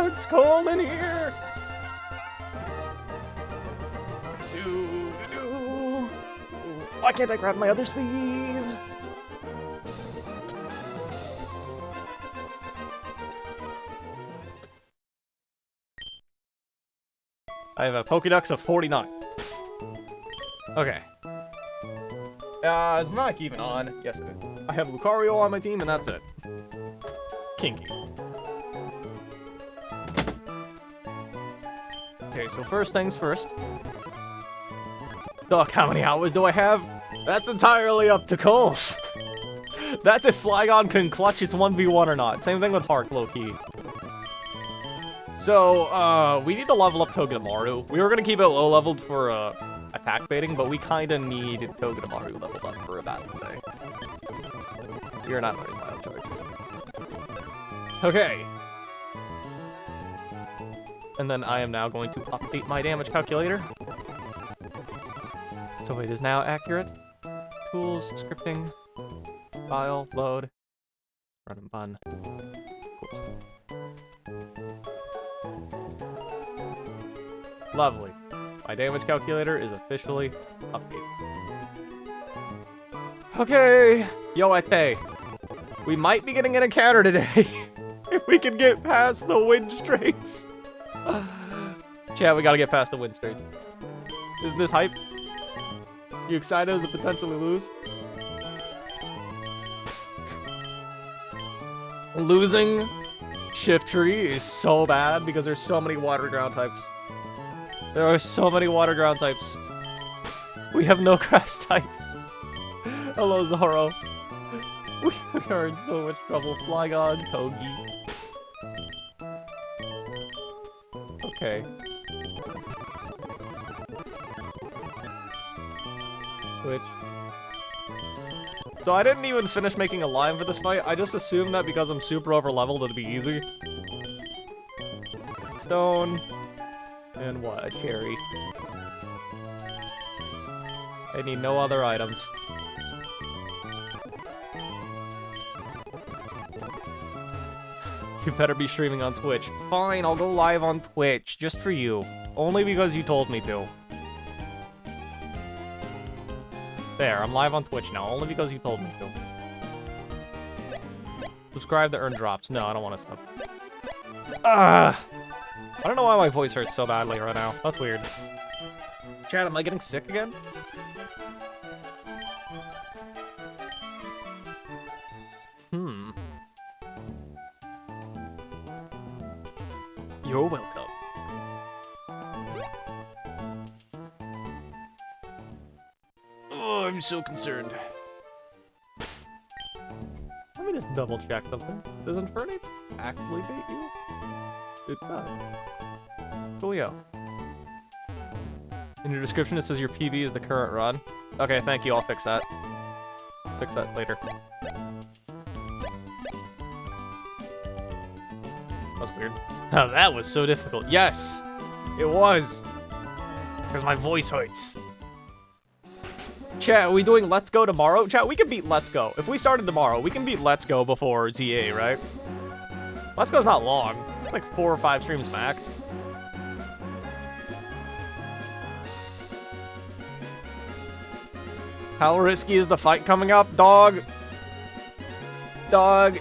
It's cold in here. Why can't I grab my other sleeve? I have a Pokédex of 49. Okay. Is mic even on? Yes, it is. I have Lucario on my team, and that's it. Kinky. Okay, so first things first. Doc, how many hours do I have? That's entirely up to Coles. That's if Flygon can clutch its 1v1 or not. Same thing with Hark, low-key. So, we need to level up Togedemaru. We were gonna keep it low-leveled for, attack baiting, but we kinda need Togedemaru leveled up for a battle today. You're not very wild charge. Okay. And then I am now going to update my damage calculator. So it is now accurate. Tools, scripting, file, load, run and bun. Cool. Lovely. My damage calculator is officially updated. Okay, Yoete. We might be getting an encounter today if we can get past the Winstrates. Chat, we gotta get past the Winstrates. Isn't this hype? You excited to potentially lose? Losing Shiftry is so bad because there's so many water ground types. There are so many water ground types. We have no grass type. Hello, Zoro. We are in so much trouble. Flygon, Togi. Okay. Switch. So I didn't even finish making a line for this fight. I just assumed that because I'm super over-leveled, it'd be easy. Stone. And what? A cherry. I need no other items. You better be streaming on Twitch. Fine, I'll go live on Twitch, just for you. Only because you told me to. There, I'm live on Twitch now, only because you told me to. Subscribe to earn drops. No, I don't want to sub. I don't know why my voice hurts so badly right now. That's weird. Chad, am I getting sick again? You're welcome. Oh, I'm so concerned. Let me just double check something. Does Infernape actually bait you? It does. Coolio. In your description it says your PB is the current run. Okay, thank you, I'll fix that. Fix that later. That's weird. Oh, that was so difficult. Yes! It was! Because my voice hurts. Chat, are we doing Let's Go tomorrow? Chat, we can beat Let's Go. If we started tomorrow, we can beat Let's Go before ZA, right? Let's Go's not long. It's like 4 or 5 streams max. How risky is the fight coming up, dog? Dog.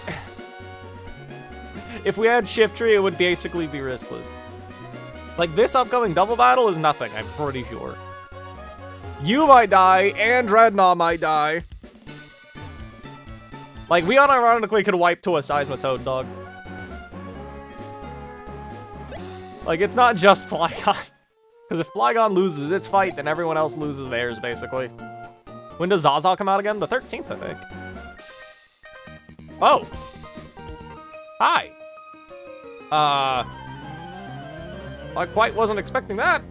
If we had Shiftry, it would basically be riskless. Like, this upcoming double battle is nothing, I'm pretty sure. You might die, and Dreadnought might die. Like, we unironically could wipe to a Seismitoad, dog. Like, it's not just Flygon. Because if Flygon loses its fight, then everyone else loses theirs, basically. When does Zaza come out again? The 13th, I think. Oh! Hi! I quite wasn't expecting that.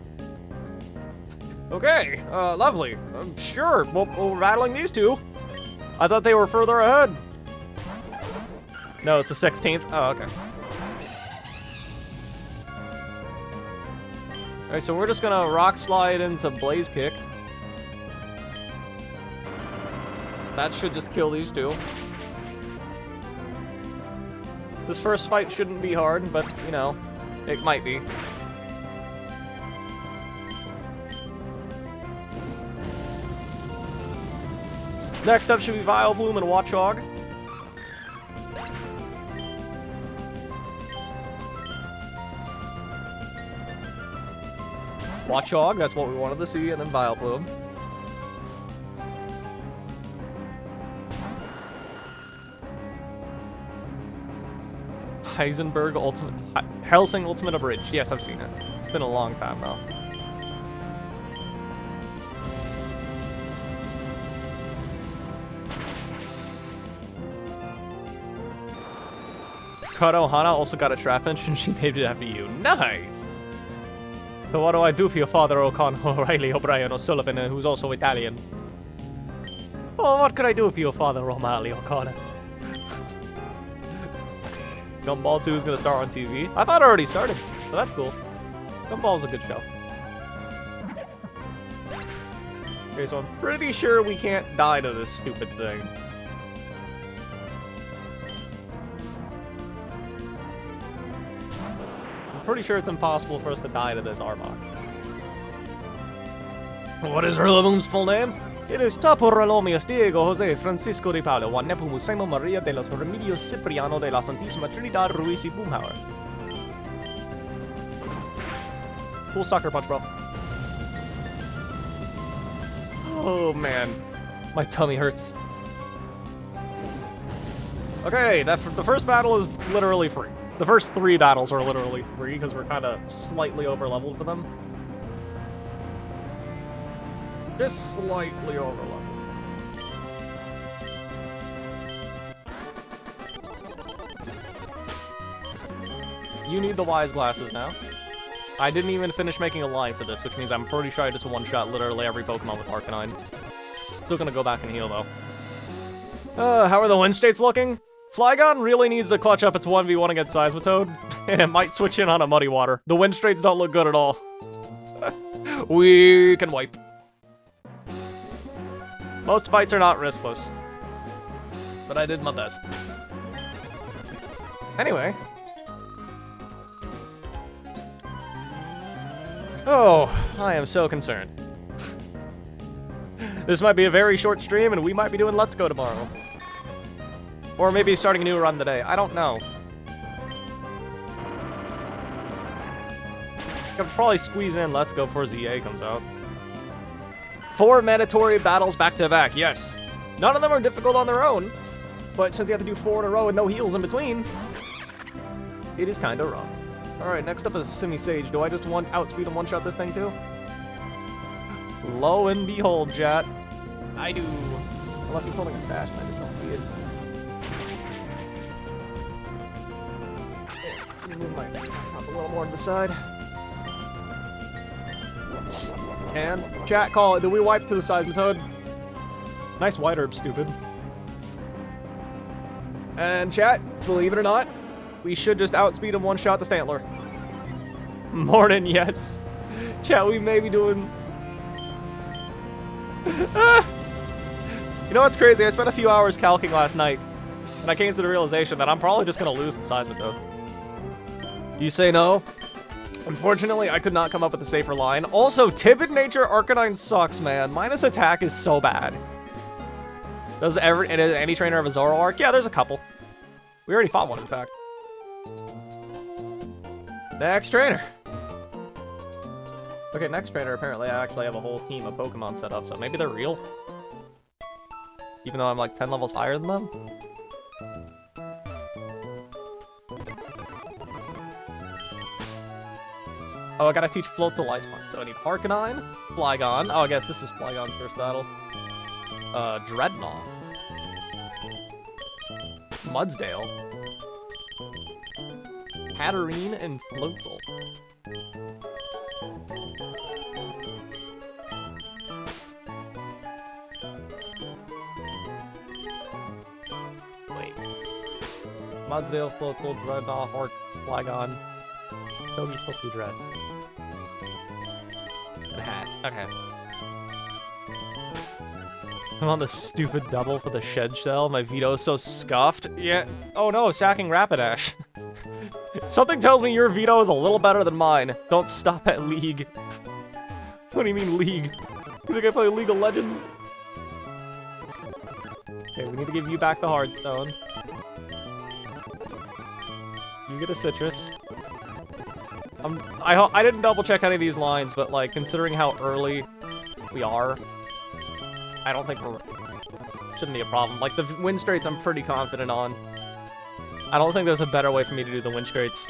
Okay, lovely. Sure, we're battling these two. I thought they were further ahead. No, it's the 16th. Oh, okay. Alright, so we're just gonna Rock Slide into Blaze Kick. That should just kill these two. This first fight shouldn't be hard, but, you know, it might be. Next up should be Vileplume and Watchog. Watchog, that's what we wanted to see, and then Vileplume. Heisenberg Ultimate... Helsing Ultimate Abridged. Yes, I've seen it. It's been a long time, though. Kadohana also got a Trapinch, and she named it after you. Nice! So what do I do for your father, O'Connor, O'Reilly, O'Brien, O'Sullivan, and who's also Italian? Oh, what could I do for your father, O'Malley, O'Connor? Gumball 2 is going to start on TV. I thought it already started, but that's cool. Gumball's a good show. Okay, so I'm pretty sure we can't die to this stupid thing. I'm pretty sure it's impossible for us to die to this Arbok. What is Rillaboom's full name? It is Tapo Rolomius Diego Jose Francisco de Paula Juan Nepomucemo Maria de los Remedios Cipriano de la Santísima Trinidad Ruiz y Boomhauer. Cool sucker punch, bro. Oh man, my tummy hurts. Okay, the first battle is literally free. The first 3 battles are literally free because we're kind of slightly over-leveled for them. Just slightly over-leveled. You need the wise glasses now. I didn't even finish making a line for this, which means I'm pretty sure I just one-shot literally every Pokemon with Arcanine. Still gonna go back and heal, though. How are the Winstrates looking? Flygon really needs to clutch up its 1v1 against Seismitoad, and it might switch in on a Muddy Water. The Winstrates don't look good at all. We can wipe. Most fights are not riskless, but I did my best. Anyway. Oh, I am so concerned. This might be a very short stream, and we might be doing Let's Go tomorrow. Or maybe starting a new run today. I don't know. I could probably squeeze in Let's Go before ZA comes out. 4 mandatory battles back-to-back, yes. None of them are difficult on their own, but since you have to do 4 in a row with no heals in between, it is kind of rough. Alright, next up is Simisage. Do I just outspeed and one-shot this thing too? Lo and behold, chat. I do. Unless it's holding a sash, I just don't see it. Let me move my up a little more to the side. And chat, call it. Do we wipe to the Seismitoad? Nice white herb, stupid. And chat, believe it or not, we should just outspeed and one-shot the Stantler. Morning, yes. Chat, we may be doing... You know what's crazy? I spent a few hours calcing last night, and I came to the realization that I'm probably just going to lose the Seismitoad. You say no? Unfortunately, I could not come up with a safer line. Also, Timid Nature Arcanine sucks, man. Minus attack is so bad. Does any trainer have a Zoroark? Yeah, there's a couple. We already fought one, in fact. Next trainer. Okay, next trainer, apparently I actually have a whole team of Pokemon set up, so maybe they're real. Even though I'm like 10 levels higher than them. Oh, I gotta teach Floatzel Ice Punch. So I need Arcanine, Flygon. Oh, I guess this is Flygon's first battle. Dreadnought. Mudsdale. Hatterene and Floatzel. Wait. Mudsdale, Floatzel, Dreadnought, Flygon. Toge's supposed to be Dread. And a hat. Okay. I'm on the stupid double for the shed shell. My veto is so scuffed. Yeah. Oh no, stacking Rapidash. Something tells me your veto is a little better than mine. Don't stop at League. What do you mean League? You think I play League of Legends? Okay, we need to give you back the Hardstone. You get a Citrus. I didn't double check any of these lines, but like considering how early we are, I don't think shouldn't be a problem. Like the Winstrates, I'm pretty confident on. I don't think there's a better way for me to do the Winstrates.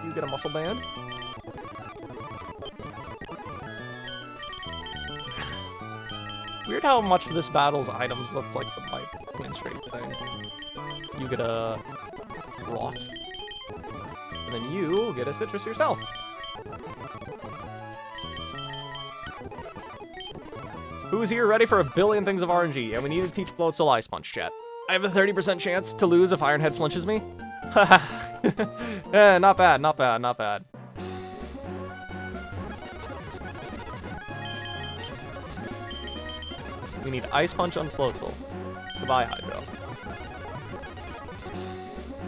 You get a Muscle Band. Weird how much of this battle's items looks like the Winstrates thing. You get a Frost. And then you get a Citrus yourself. Who's here ready for a billion things of RNG? And we need to teach Floatzel Ice Punch, chat. I have a 30% chance to lose if Ironhead flinches me. Yeah, not bad, not bad, not bad. We need Ice Punch on Floatzel. Goodbye, Hydro.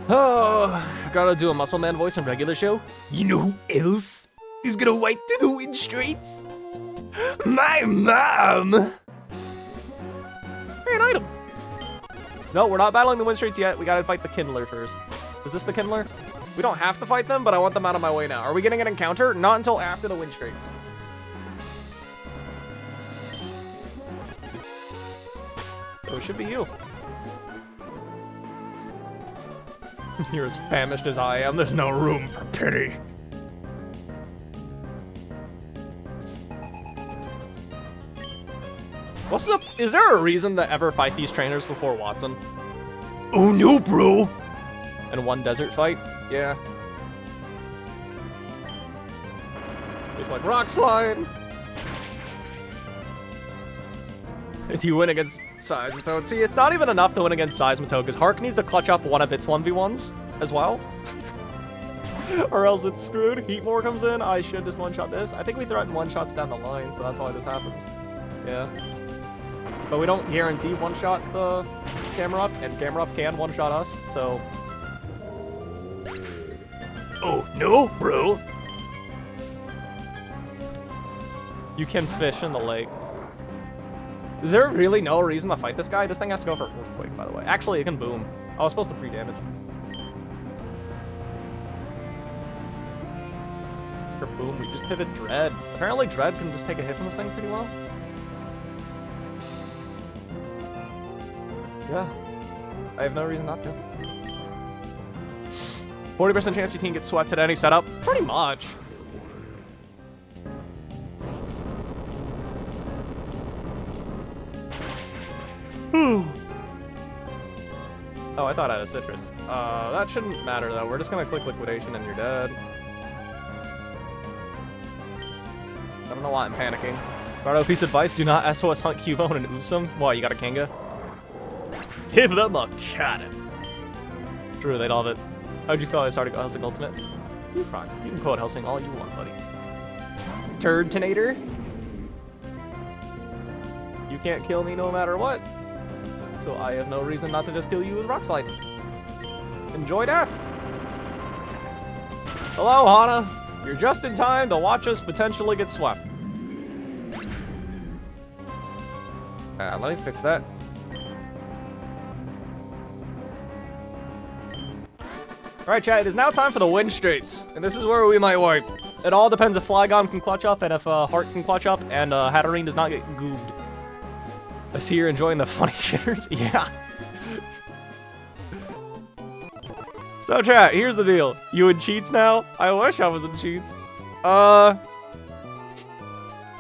Oh, gotta do a Muscle Man voice in regular show. You know who else is gonna wipe through the Winstrates? My mom! Hey, an item! No, we're not battling the Winstrates yet. We gotta fight the Kindler first. Is this the Kindler? We don't have to fight them, but I want them out of my way now. Are we getting an encounter? Not until after the Winstrates. So it should be you. You're as famished as I am. There's no room for pity. What's up? Is there a reason to ever fight these trainers before Watson? Oh no, bro! And one desert fight? Yeah. It's like Rock Slide! If you win against Seismitoad. See, it's not even enough to win against Seismitoad, because Hark needs to clutch up one of its 1v1s as well. Or else it's screwed. Heatmore comes in. I should just one-shot this. I think we threaten one-shots down the line, so that's why this happens. Yeah. But we don't guarantee one-shot the Camera Up, and Camera Up can one-shot us, so... Oh, no, bro! You can fish in the lake. Is there really no reason to fight this guy? This thing has to go for Earthquake, by the way. Actually, it can Boom. I was supposed to pre-damage. For Boom, we just pivot Dread. Apparently Dread can just take a hit from this thing pretty well. Yeah. I have no reason not to. 40% chance your team gets swept at any setup? Pretty much. Oh, I thought I had a Citrus. That shouldn't matter though. We're just gonna click Liquidation and you're dead. I don't know why I'm panicking. Bardo, piece of advice, do not SOS hunt Cubone and Usum. Why, you got a Kanga? Give them a cannon. True, they'd love it. How'd you feel I started Helsing Ultimate? You're fine. You can quote Helsing all you want, buddy. Turdtonator. You can't kill me no matter what. So I have no reason not to just kill you with Rock Slide. Enjoy death! Hello, Hana! You're just in time to watch us potentially get swept. Let me fix that. Alright, chat, it is now time for the Winstrates. And this is where we might wipe. It all depends if Flygon can clutch up and if Heart can clutch up and Hatterene does not get goobed. I see you're enjoying the funny shitters. Yeah. So chat, here's the deal. You in cheats now? I wish I was in cheats.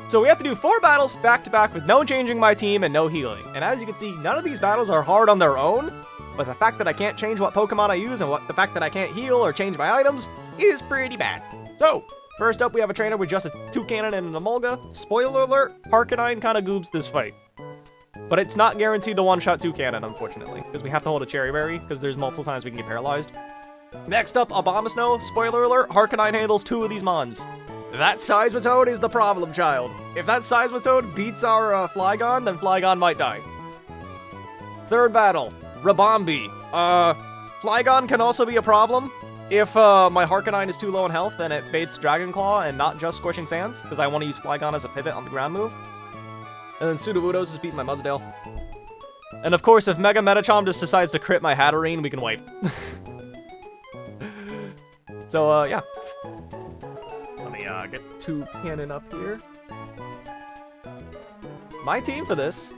So we have to do 4 battles back to back with no changing my team and no healing. And as you can see, none of these battles are hard on their own. But the fact that I can't change what Pokemon I use and the fact that I can't heal or change my items is pretty bad. So, first up we have a trainer with just a Toucannon and an Emolga. Spoiler alert, Harknine kinda goobs this fight. But it's not guaranteed the one-shot Toucannon, unfortunately, because we have to hold a Cherry Berry, because there's multiple times we can get paralyzed. Next up, Abomasnow. Spoiler alert, Harknine handles 2 of these Mons. That Seismitoad is the problem child. If that Seismitoad beats our Flygon, then Flygon might die. Third battle, Rabombi. Flygon can also be a problem. If my Harkonine is too low in health, then it baits Dragon Claw and not just Scorching Sands, because I want to use Flygon as a pivot on the ground move. And then Sudowoodos is beating my Mudsdale. And of course, if Mega Metachomp just decides to crit my Hatterene, we can wipe. So, yeah. Let me get 2 cannon up here. My team for this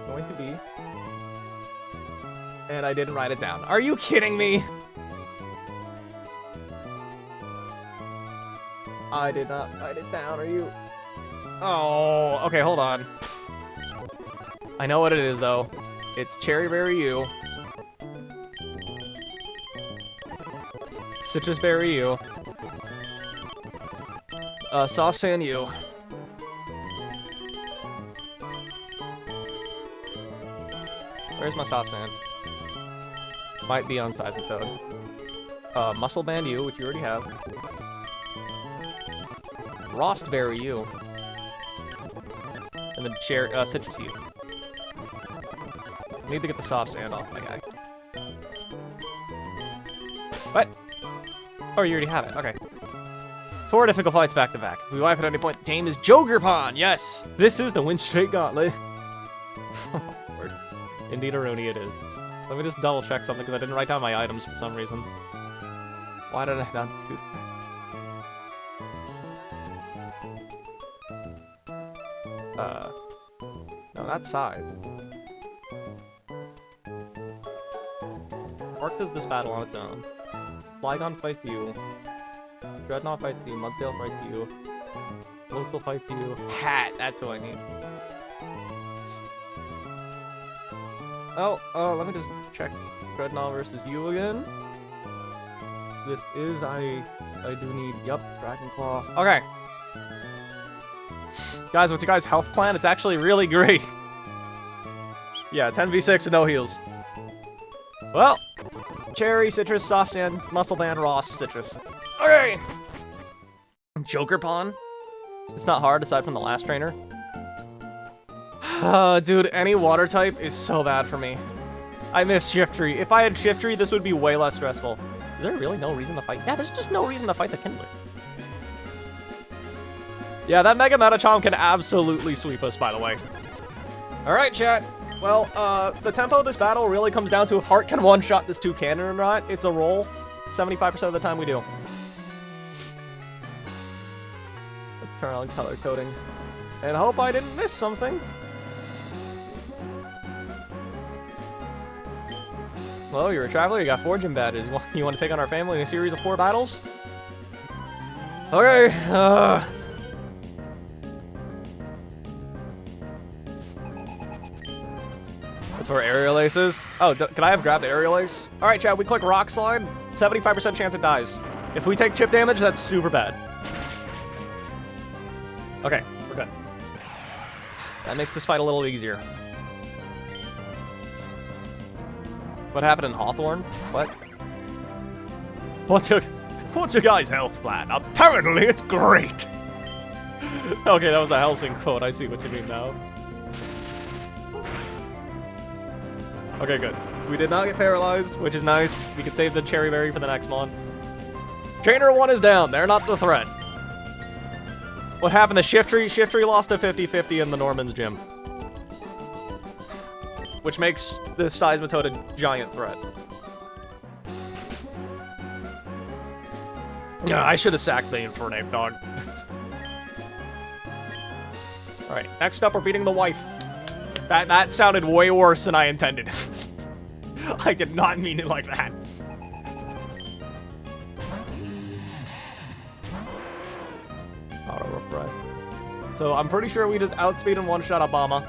going to be... And I didn't write it down. Are you kidding me? I did not write it down. Are you... Oh, okay, hold on. I know what it is, though. It's Cherry Berry U. Citrus Berry U. Soft Sand U. Where's my Soft Sand? Might be on Seismitoad. Muscle Band U, which you already have. Frost Berry U. And then Citrus U. I need to get the Soft Sand off my guy. What? Oh, you already have it. Okay. 4 difficult fights back to back. If we wipe at any point, the game is Jogerpon. Yes! This is the Winstrate Gauntlet. Word. Indeed, Aroni it is. Let me just double check something because I didn't write down my items for some reason. Why did I not do that? No, not size. Arc does this battle on its own. Flygon fights you. Dreadnought fights you. Mudsdale fights you. Postal fights you. Hat, that's who I need. Oh, let me just check Dreadnought versus you again. This is, I do need, yup, Dragon Claw. Okay. Guys, what's your guys' health plan? It's actually really great. Yeah, 10v6 and no heals. Well, Cherry, Citrus, Soft Sand, Muscle Band, Ross, Citrus. Okay! Jogerpon. It's not hard aside from the last trainer. Dude, any water type is so bad for me. I miss Shiftry. If I had Shiftry, this would be way less stressful. Is there really no reason to fight? Yeah, there's just no reason to fight the Kindler. Yeah, that Mega Metachomp can absolutely sweep us, by the way. Alright, chat. Well, the tempo of this battle really comes down to if Heart can one-shot this 2 cannon or not. It's a roll. 75% of the time we do. Let's turn on color coding. And hope I didn't miss something. Well, you're a traveler, you got 4 gym badges. You want to take on our family in a series of 4 battles? Okay, That's where Aerial Ace is. Oh, can I have grabbed Aerial Ace? Alright, chat, we click Rock Slide. 75% chance it dies. If we take chip damage, that's super bad. Okay, we're good. That makes this fight a little easier. What happened in Hawthorne? What? What's your guys' health plan? Apparently it's great! Okay, that was a Helsing quote. I see what you mean now. Okay, good. We did not get paralyzed, which is nice. We can save the Cherry Berry for the next one. Trainer 1 is down. They're not the threat. What happened to Shiftry? Shiftry lost to 50-50 in the Norman's gym. Which makes this Seismitoad a giant threat. Yeah, I should have sacked Bane for an ape dog. Alright, next up we're beating the wife. That sounded way worse than I intended. I did not mean it like that. Auto refresh. So I'm pretty sure we just outspeed and one-shot Obama.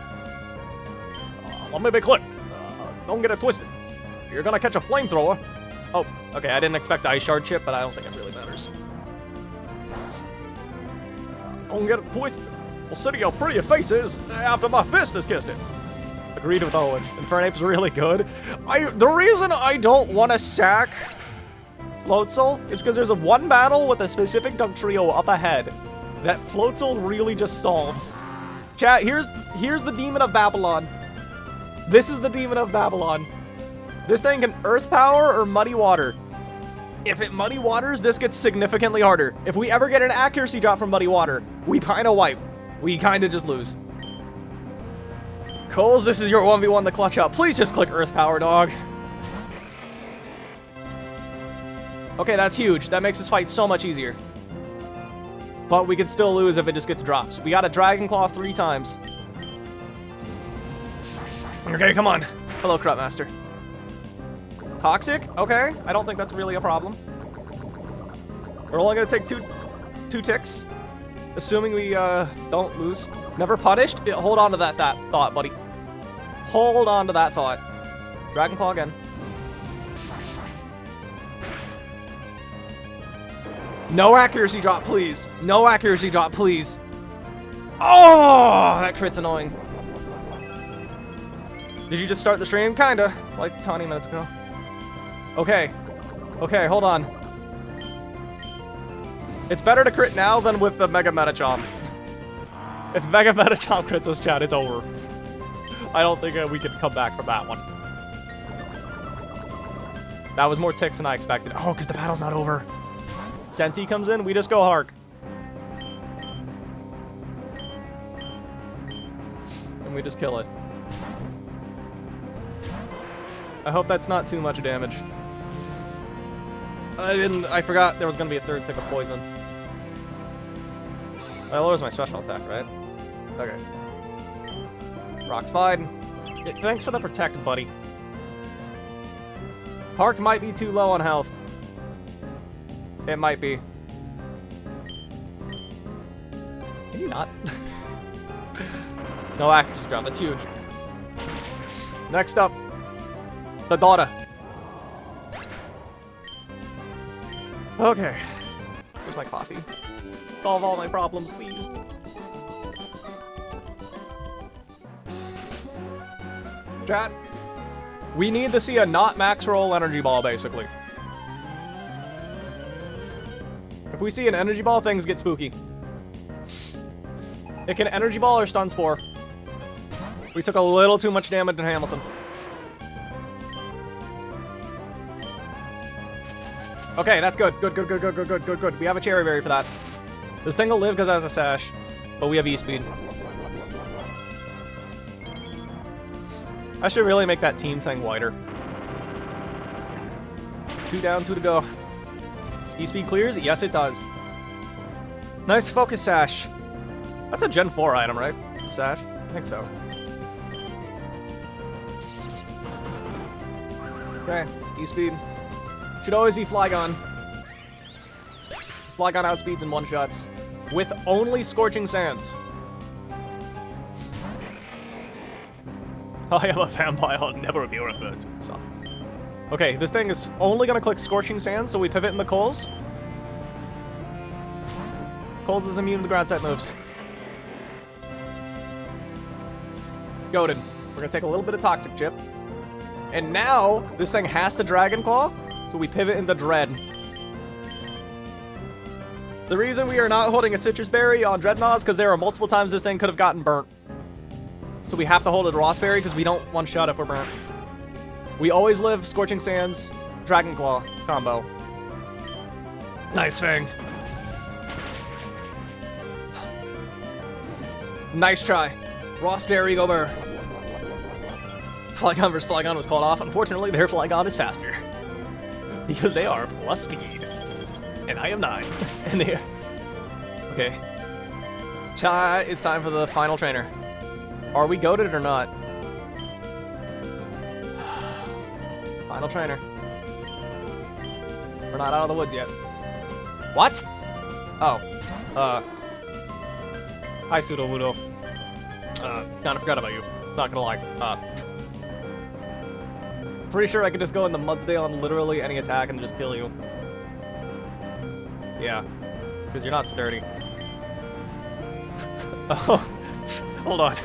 Let me be clear. Don't get it twisted. You're gonna catch a flamethrower. Oh, okay, I didn't expect Ice Shard chip, but I don't think it really matters. Don't get it twisted. We'll see how pretty your face is after my fist has kissed it. Agreed with Owen. Infernape's really good. The reason I don't want to sack Floatzel is because there's a one battle with a specific Dunk Trio up ahead that Floatzel really just solves. Chat, here's the Demon of Babylon. This is the Demon of Babylon. This thing can Earth Power or Muddy Water. If it Muddy Waters, this gets significantly harder. If we ever get an accuracy drop from Muddy Water, we kind of wipe. We kind of just lose. Coles, this is your 1v1 the clutch up. Please just click Earth Power, dog. Okay, that's huge. That makes this fight so much easier. But we could still lose if it just gets dropped. We got a Dragon Claw 3 times. Okay, come on. Hello, Crut Master. Toxic? Okay, I don't think that's really a problem. We're only gonna take two ticks. Assuming we don't lose. Never punished? Hold on to that thought, buddy. Hold on to that thought. Dragon Claw again. No accuracy drop, please. No accuracy drop, please. Oh, that crit's annoying. Did you just start the stream? Kinda, like 20 minutes ago. Okay. Okay, hold on. It's better to crit now than with the Mega Metachomp. If Mega Metachomp crits us, chat, it's over. I don't think we can come back from that one. That was more ticks than I expected. Oh, because the battle's not over. Senti comes in, we just go Hark. And we just kill it. I hope that's not too much damage. I forgot there was gonna be a third tick of poison. That lowers my special attack, right? Okay. Rock Slide. Yeah, thanks for the protect, buddy. Hark might be too low on health. It might be. Maybe not. No accuracy drop, that's huge. Next up, the daughter. Okay. Where's my coffee? Solve all my problems, please. Chat. We need to see a not max roll energy ball, basically. If we see an energy ball, things get spooky. It can energy ball or stun spore. We took a little too much damage in Hamilton. Okay, that's good. Good. We have a cherry berry for that. This thing will live because it has a sash, but we have E-speed. I should really make that team thing wider. 2 down, 2 to go. E-speed clears? Yes, it does. Nice focus sash. That's a Gen 4 item, right? The sash? I think so. Okay, E-speed. Should always be Flygon. Flygon outspeeds in one-shots. With only Scorching Sands. I am a vampire, I'll never be referred to. So. Okay, this thing is only gonna click Scorching Sands, so we pivot in the Coles. Coles is immune to the ground type moves. Goated. We're gonna take a little bit of Toxic Chip. And now, this thing has to Dragon Claw, so we pivot into Dread. The reason we are not holding a Citrus Berry on Dreadnought is because there are multiple times this thing could have gotten burnt. So we have to hold a Ross Berry because we don't one-shot if we're burnt. We always live Scorching Sands, Dragon Claw combo. Nice Fang. Nice try. Ross Berry, go Burr. Flygon vs. Flygon was called off. Unfortunately, their Flygon is faster. Because they are plus speed. And I am 9. And they are... Okay. It's time for the final trainer. Are we goated or not? Final trainer. We're not out of the woods yet. What? Oh. Hi, Pseudo-Wudo. Kinda forgot about you. Not gonna lie. Pretty sure I could just go in the Mudsdale on literally any attack and just kill you. Yeah. Because you're not sturdy. Oh. Hold on.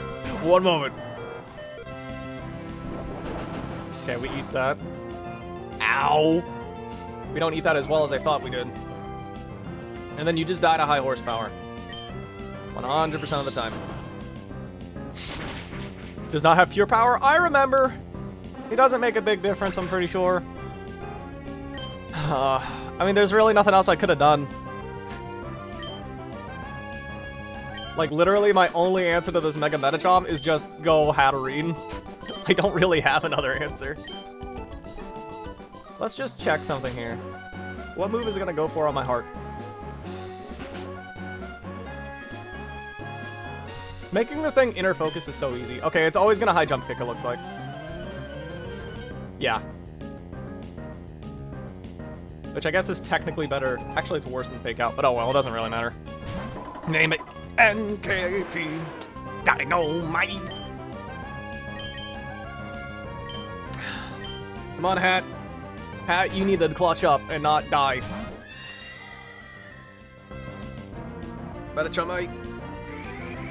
One moment. Okay, we eat that. Ow! We don't eat that as well as I thought we did. And then you just die to high horsepower. 100% of the time. Does not have pure power? I remember. It doesn't make a big difference, I'm pretty sure. I mean, there's really nothing else I could have done. Like, literally, my only answer to this Mega Metachomp is just go Hatterene. I don't really have another answer. Let's just check something here. What move is it gonna go for on my heart? Making this thing inner focus is so easy. Okay, it's always gonna high jump kick, it looks like. Yeah. Which I guess is technically better. Actually, it's worse than fake out, but oh well, it doesn't really matter. Name it NKT Dynamite. Come on, Hat. Hat, you need to clutch up and not die. Metachomite.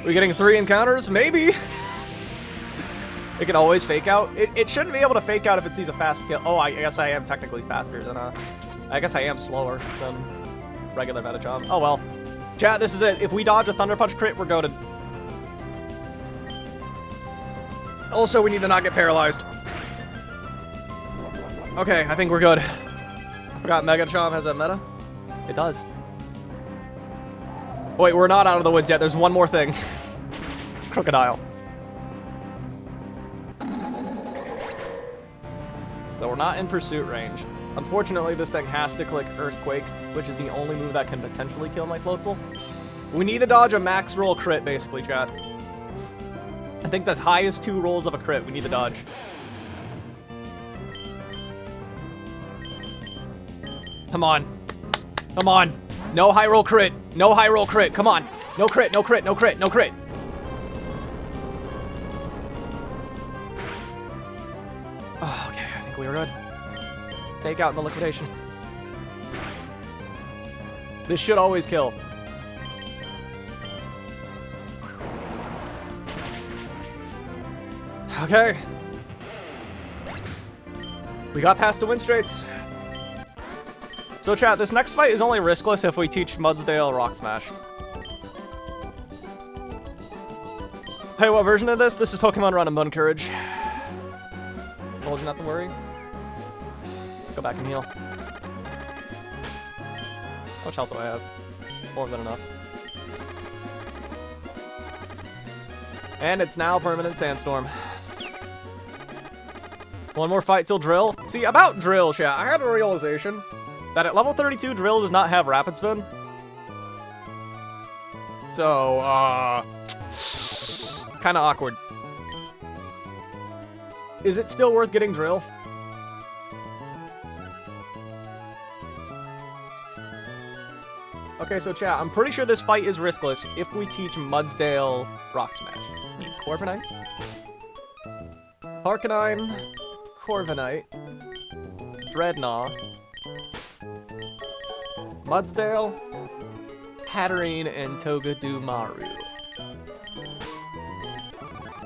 We're getting 3 encounters? Maybe! It can always fake out. It shouldn't be able to fake out if it sees a fast kill. Oh, I guess I am technically faster than I guess I am slower than regular Metachomp. Oh well. Chat, this is it. If we dodge a Thunder Punch crit, we're goated. Also, we need to not get paralyzed. Okay, I think we're good. Forgot Megachomp has a meta? It does. Oh, wait, we're not out of the woods yet. There's one more thing. Crocodile. So we're not in pursuit range. Unfortunately, this thing has to click Earthquake, which is the only move that can potentially kill my Floatzel. We need to dodge a max roll crit, basically, chat. I think the highest 2 rolls of a crit we need to dodge. Come on. Come on. No high roll crit. No high roll crit. Come on. No crit, no crit, no crit, no crit. Oh, okay, I think we were good. Fake out in the liquidation. This should always kill. Okay. We got past the Winstrates. So chat, this next fight is only riskless if we teach Mudsdale Rock Smash. Hey, what version of this? This is Pokemon Run and Bone Courage. Told you not to worry. Let's go back and heal. How much health do I have? More than enough. And it's now Permanent Sandstorm. One more fight till Drill. See, about Drill, chat, I had a realization that at level 32, Drill does not have Rapid Spin. So, kind of awkward. Is it still worth getting Drill? Okay, so chat, I'm pretty sure this fight is riskless if we teach Mudsdale Rock Smash. Need Corviknight, Harkonine, Corviknight, Dreadnought, Mudsdale, Hatterene, and Togedemaru.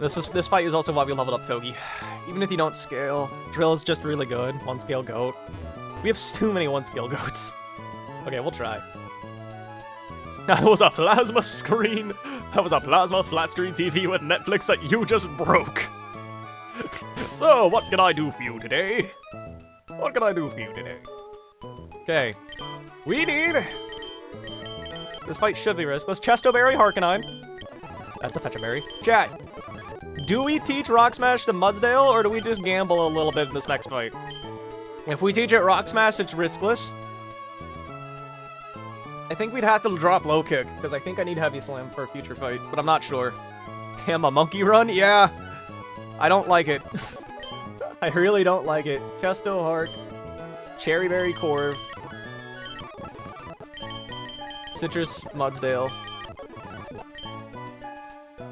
This fight is also why we leveled up Togi. Even if you don't scale, Drill is just really good. 1-scale goat. We have too many 1-scale goats. Okay, we'll try. That was a plasma screen. That was a plasma flat screen TV with Netflix that you just broke. So, what can I do for you today? What can I do for you today? Okay. We need... This fight should be riskless. Chestoberry, Harkonine. That's a Pechaberry. Chat. Do we teach Rock Smash to Mudsdale, or do we just gamble a little bit in this next fight? If we teach it Rock Smash, it's riskless. I think we'd have to drop Low Kick, because I think I need Heavy Slam for a future fight, but I'm not sure. Damn, a Monkey Run? Yeah. I don't like it. I really don't like it. Chesto Hark. Cherry Berry Corv. Citrus Mudsdale.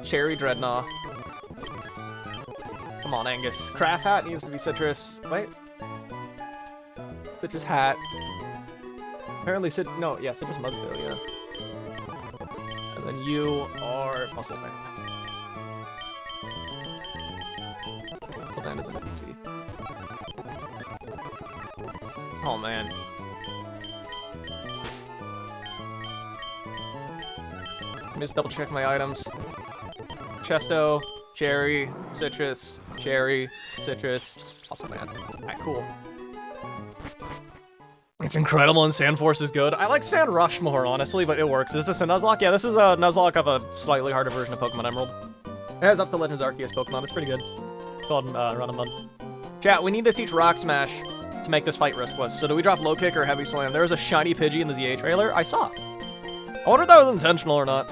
Cherry Dreadnought. Come on, Angus. Craft Hat needs to be Citrus. Wait. Citrus Hat. Apparently, Citrus Mudsdale, yeah. And then you are Muscle Band. Muscle Band isn't easy. Oh, man. Let me just double check my items. Chesto, cherry, citrus, cherry, citrus. Awesome, man. Alright, cool. It's incredible and Sandforce is good. I like Sand Rush more, honestly, but it works. Is this a Nuzlocke? Yeah, this is a Nuzlocke of a slightly harder version of Pokemon Emerald. It has up to Legends Arceus Pokemon. It's pretty good. It's called Run and Mud. Chat, we need to teach Rock Smash to make this fight riskless. So do we drop Low Kick or Heavy Slam? There was a shiny Pidgey in the ZA trailer. I saw. I wonder if that was intentional or not.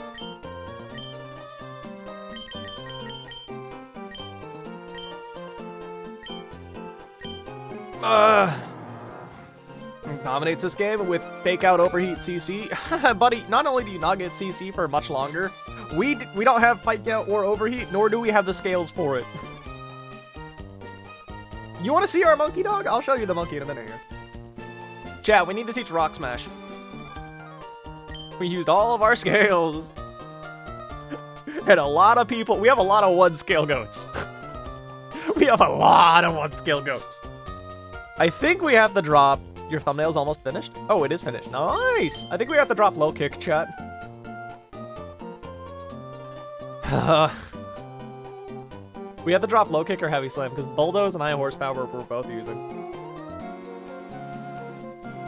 Dominates this game with Fake Out Overheat CC. Buddy, not only do you not get CC for much longer, we don't have Fake Out or Overheat, nor do we have the scales for it. You want to see our monkey dog? I'll show you the monkey in a minute here. Chat, we need to teach Rock Smash. We used all of our scales. And a lot of people, we have a lot of 1-scale goats. We have a lot of 1-scale goats. I think we have to drop... Your thumbnail's almost finished? Oh, it is finished. Nice! I think we have to drop Low Kick, chat. We have to drop Low Kick or Heavy Slam, because Bulldoze and High Horsepower we're both using.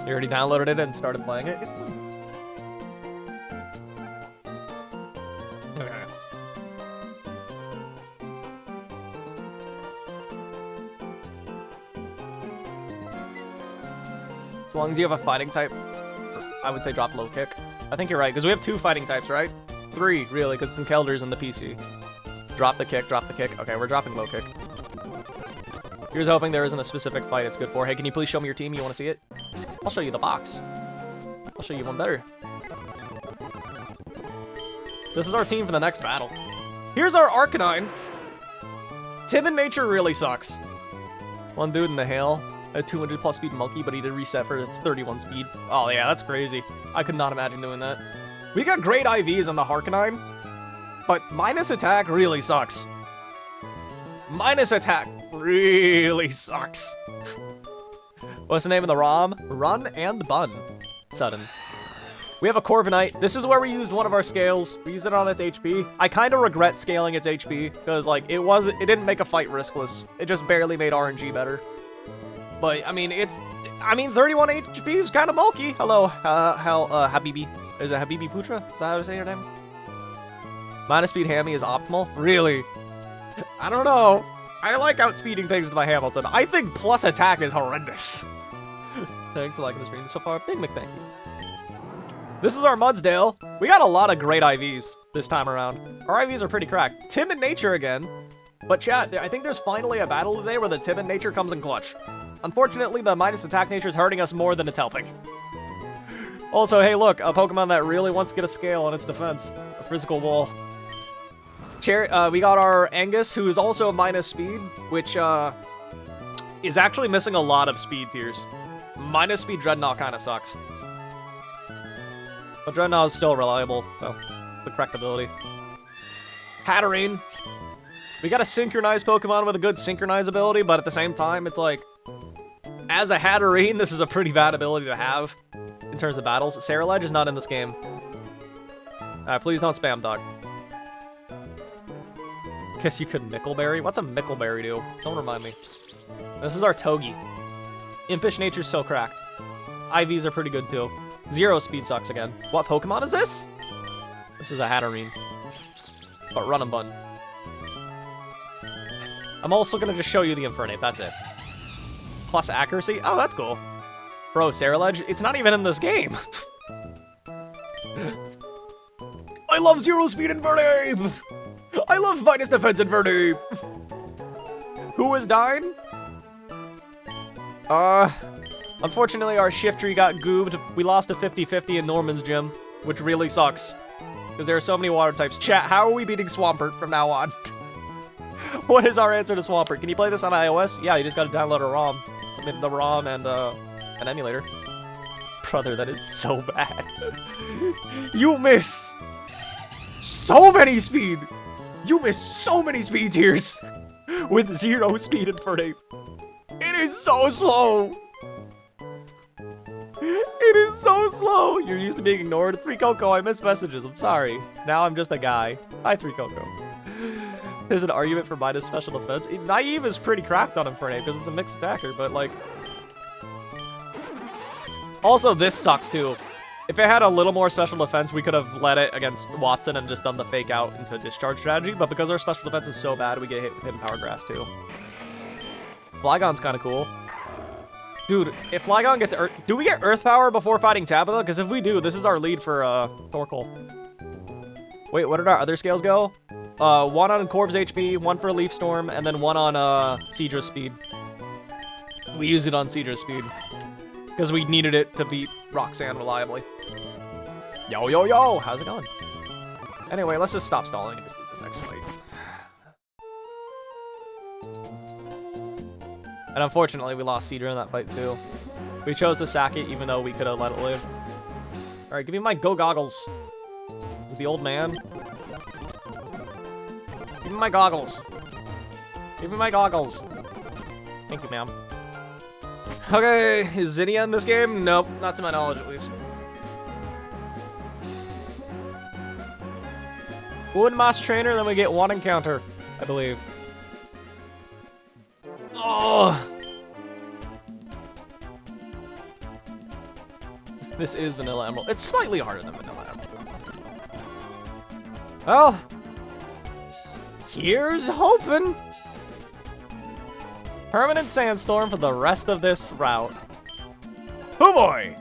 You already downloaded it and started playing it? It's fun. Okay. As long as you have a fighting type, I would say drop Low Kick. I think you're right, because we have 2 fighting types, right? 3, really, because Pinkelder's in the PC. Drop the kick, drop the kick. Okay, we're dropping Low Kick. Here's hoping there isn't a specific fight it's good for. Hey, can you please show me your team? You want to see it? I'll show you the box. I'll show you one better. This is our team for the next battle. Here's our Arcanine. Timid Nature really sucks. One dude in the hail. A 200 plus speed monkey, but he did reset for its 31 speed. Oh yeah, that's crazy. I could not imagine doing that. We got great IVs on the Harkonine, but minus attack really sucks. Minus attack really sucks. What's the name of the ROM? Run and Bun. Sudden. We have a Corviknight. This is where we used one of our scales. We used it on its HP. I kind of regret scaling its HP, because like it didn't make a fight riskless. It just barely made RNG better. But, I mean, 31 HP is kind of bulky. Hello, Habibi. Is it Habibi Putra? Is that how to say your name? Minus speed Hammy is optimal? Really? I don't know. I like outspeeding things with my Hamilton. I think plus attack is horrendous. Thanks for liking the stream so far. Big McThankies. This is our Mudsdale. We got a lot of great IVs this time around. Our IVs are pretty cracked. Timid Nature again. But chat, I think there's finally a battle today where the Timid Nature comes in clutch. Unfortunately, the minus attack nature is hurting us more than it's helping. Also, hey, look, a Pokemon that really wants to get a scale on its defense. A physical wall. We got our Angus, who is also minus speed, which is actually missing a lot of speed tiers. Minus speed Dreadnought kind of sucks. But Dreadnought is still reliable, so it's the correct ability. Hatterene. We got a synchronized Pokemon with a good synchronize ability, but at the same time, it's like, as a Hatterene, this is a pretty bad ability to have in terms of battles. Ceruledge is not in this game. Please don't spam, dog. Guess you could Mickleberry? What's a Mickleberry do? Someone remind me. This is our Togi. Impish Nature's so cracked. IVs are pretty good too. 0 speed sucks again. What Pokemon is this? This is a Hatterene. But Run and Bun. I'm also gonna just show you the Infernape, that's it. Plus accuracy? Oh, that's cool. Bro, Ceruledge, it's not even in this game. I love 0 speed Infernape! I love minus defense Infernape! Who is dying? Unfortunately, our Shiftry got goobed. We lost a 50-50 in Norman's gym, which really sucks. Because there are so many water types. Chat, how are we beating Swampert from now on? What is our answer to Swampert? Can you play this on iOS? Yeah, you just gotta download a ROM. I mean, the ROM and an emulator. Brother, that is so bad. You miss so many speed. You miss so many speed tiers with 0 speed Infernape. It is so slow. It It is so slow. You're used to being ignored. 3 Coco, I miss messages. I'm sorry. Now I'm just a guy. Hi, 3 Coco. There's an argument for minus special defense. Naive is pretty cracked on Infernape because it's a mixed attacker, but like... Also, this sucks too. If it had a little more special defense, we could have led it against Watson and just done the fake out into discharge strategy, but because our special defense is so bad, we get hit with Hidden Power Grass too. Flygon's kind of cool. Dude, if Flygon gets Earth... Do we get Earth Power before fighting Tabitha? Because if we do, this is our lead for Torkoal. Wait, what did our other scales go? 1 on Corv's HP, 1 for Leaf Storm, and then 1 on Seadra's speed. We used it on Seadra's speed. Because we needed it to beat Roxanne reliably. Yo, yo, yo! How's it going? Anyway, let's just stop stalling and just do this next fight. And unfortunately, we lost Seadra in that fight too. We chose to sack it even though we could have let it live. Alright, give me my Go Goggles. Is it the old man? Give me my goggles. Give me my goggles. Thank you, ma'am. Okay, is Zinnia in this game? Nope, not to my knowledge at least. One Master Trainer, then we get 1 encounter, I believe. Oh! This is Vanilla Emerald. It's slightly harder than Vanilla Emerald. Well, here's hoping. Permanent Sandstorm for the rest of this route. Oh boy!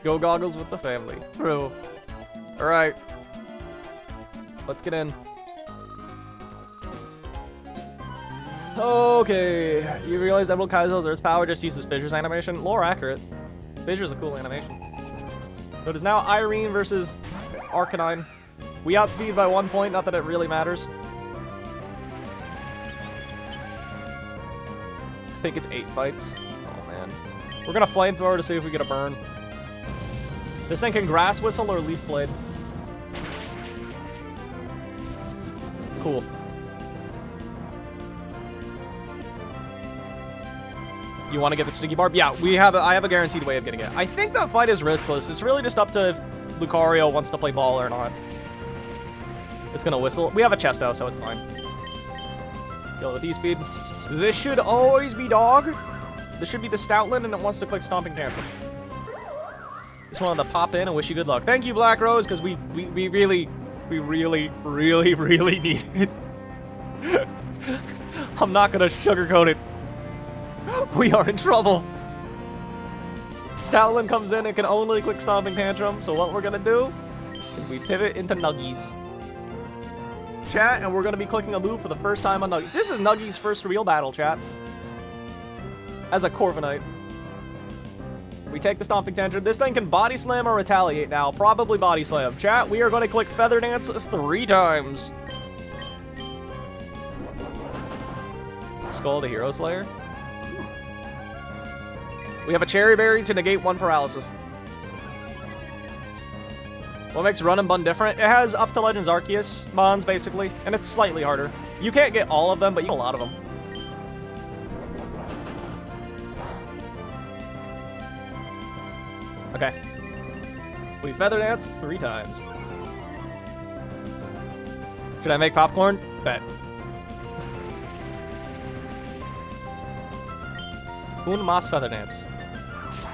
Go Goggles with the family. True. Alright. Let's get in. Okay. You realize Emerald Kaizo's Earth Power just uses Fissure's animation? Lore accurate. Fissure's a cool animation. So it is now Irene versus Arcanine. We outspeed by 1 point, not that it really matters. I think it's 8 fights. Oh man. We're gonna Flamethrower to see if we get a burn. This thing can Grass Whistle or Leaf Blade. Cool. You want to get the Sticky Barb? Yeah, I have a guaranteed way of getting it. I think that fight is riskless. It's really just up to if Lucario wants to play ball or not. It's gonna whistle. We have a Chesto, so it's fine. Kill with E-Speed. This should always be dog. This should be the Stoutland, and it wants to click Stomping Tantrum. Just wanted to pop in and wish you good luck. Thank you, Black Rose, because we really need it. I'm not gonna sugarcoat it. We are in trouble. Stoutland comes in and can only click Stomping Tantrum, so what we're gonna do is we pivot into Nuggies. Chat, and we're gonna be clicking a move for the first time on Nuggies. This is Nuggies' first real battle, chat. As a Corviknight. We take the Stomping Tantrum. This thing can Body Slam or Retaliate now. Probably Body Slam. Chat, we are gonna click Feather Dance 3 times. Skull to Hero Slayer. We have a Cherry Berry to negate 1 paralysis. What makes Run and Bun different? It has up to Legends Arceus mons, basically, and it's slightly harder. You can't get all of them, but you get a lot of them. Okay. We Feather Dance 3 times. Should I make popcorn? Bet. Moon Moss Feather Dance.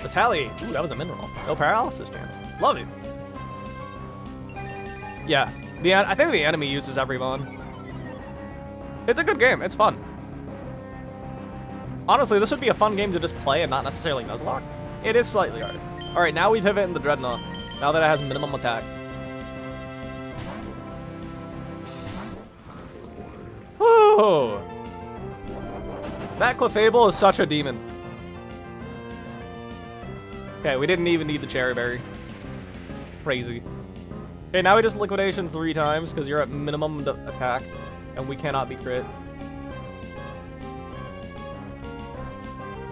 Retaliate. Ooh, that was a mineral. No paralysis chance. Love it. Yeah. I think the enemy uses every mon. It's a good game. It's fun. Honestly, this would be a fun game to just play and not necessarily Nuzlocke. It is slightly hard. Alright, now we pivot in the Dreadnought. Now that it has minimum attack. Whew. That Clefable is such a demon. Okay, we didn't even need the Cherry Berry. Crazy. Okay, now we just Liquidation 3 times because you're at minimum attack and we cannot be crit.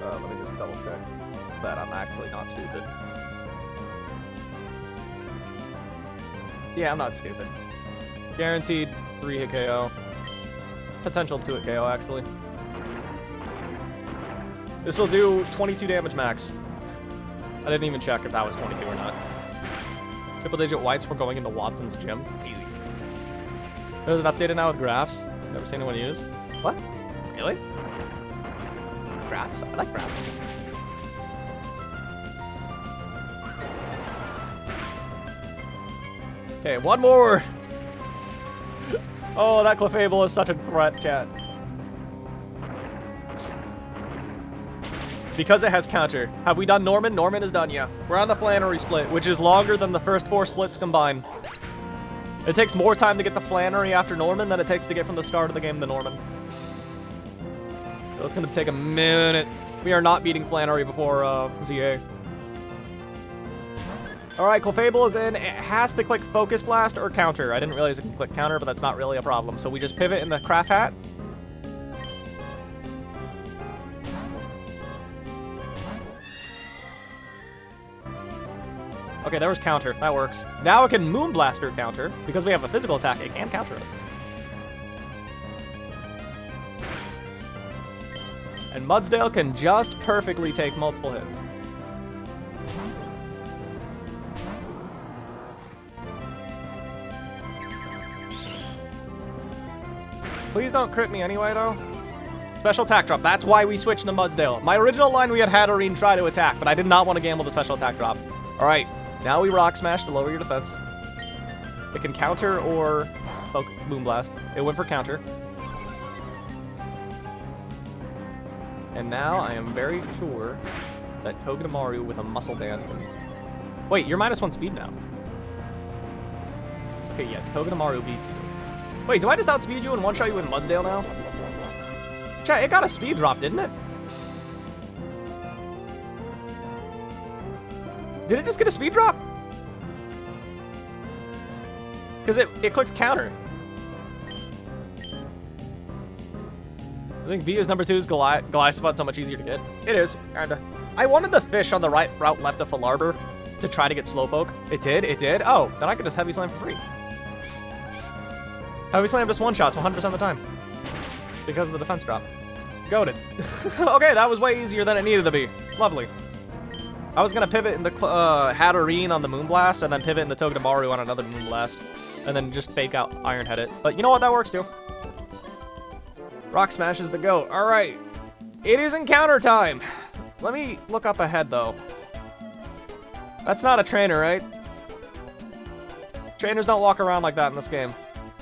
Let me just double check that I'm actually not stupid. Yeah, I'm not stupid. Guaranteed 3-hit KO. Potential 2-hit KO, actually. This will do 22 damage max. I didn't even check if that was 22 or not. Triple digit whites for going into Watson's gym. Easy. There's an updated now with graphs. Never seen anyone use. What? Really? Graphs? I like graphs. Okay, one more! Oh, that Clefable is such a threat, chat. Because it has counter. Have we done Norman? Norman is done, yeah. We're on the Flannery split, which is longer than the first 4 splits combined. It takes more time to get the Flannery after Norman than it takes to get from the start of the game to Norman. So it's gonna take a minute. We are not beating Flannery before ZA. Alright, Clefable is in. It has to click Focus Blast or Counter. I didn't realize it can click Counter, but that's not really a problem. So we just pivot in the Craft Hat. Okay, there was Counter. That works. Now it can Moonblaster Counter. Because we have a physical attack, it can counter us. And Mudsdale can just perfectly take multiple hits. Please don't crit me anyway, though. Special attack drop. That's why we switched to Mudsdale. My original line, we had Hatterene try to attack, but I did not want to gamble the special attack drop. All right, now we Rock Smash to lower your defense. It can counter or Moonblast. It went for counter. And now I am very sure that Togedemaru with a Muscle Band can... Wait, you're -1 speed now. Okay, yeah, Togedemaru beats you. Wait, do I just outspeed you and one-shot you with Mudsdale now? Chat, it got a speed drop, didn't it? Did it just get a speed drop? Because it clicked counter. I think V is number 2's Goliath spot so much easier to get. It is, kinda. I wanted the fish on the right route left of Falarbor to try to get Slowpoke. It did, it did. Oh, then I could just Heavy Slam for free. Heavy Slam just one-shots 100% of the time. Because of the defense drop. Goated. Okay, that was way easier than it needed to be. Lovely. I was gonna pivot in the Hatterene on the Moonblast, and then pivot in the Togedemaru on another Moonblast, and then just fake out Iron Head it. But you know what? That works too. Rock Smash is the GOAT. Alright. It is encounter time. Let me look up ahead, though. That's not a trainer, right? Trainers don't walk around like that in this game.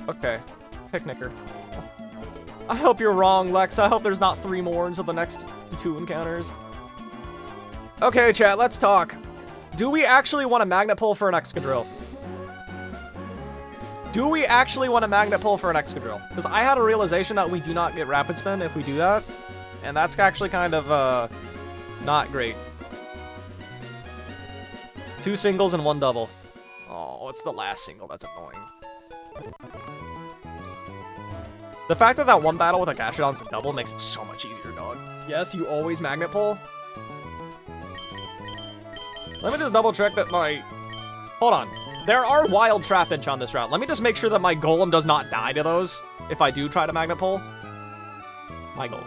Okay. Picnicker. I hope you're wrong, Lex. I hope there's not 3 more until the next 2 encounters. Okay, chat, let's talk. Do we actually want a Magnet Pull for an Excadrill? Do we actually want a Magnet Pull for an Excadrill? Because I had a realization that we do not get Rapid Spin if we do that. And that's actually kind of, not great. 2 singles and 1 double. Oh, it's the last single that's annoying. The fact that that one battle with a Gastrodon's a double makes it so much easier, dog. Yes, you always Magnet Pull. Let me just double check that my... Hold on. There are wild Trapinch on this route. Let me just make sure that my Golem does not die to those if I do try to Magnet Pull. My Golem.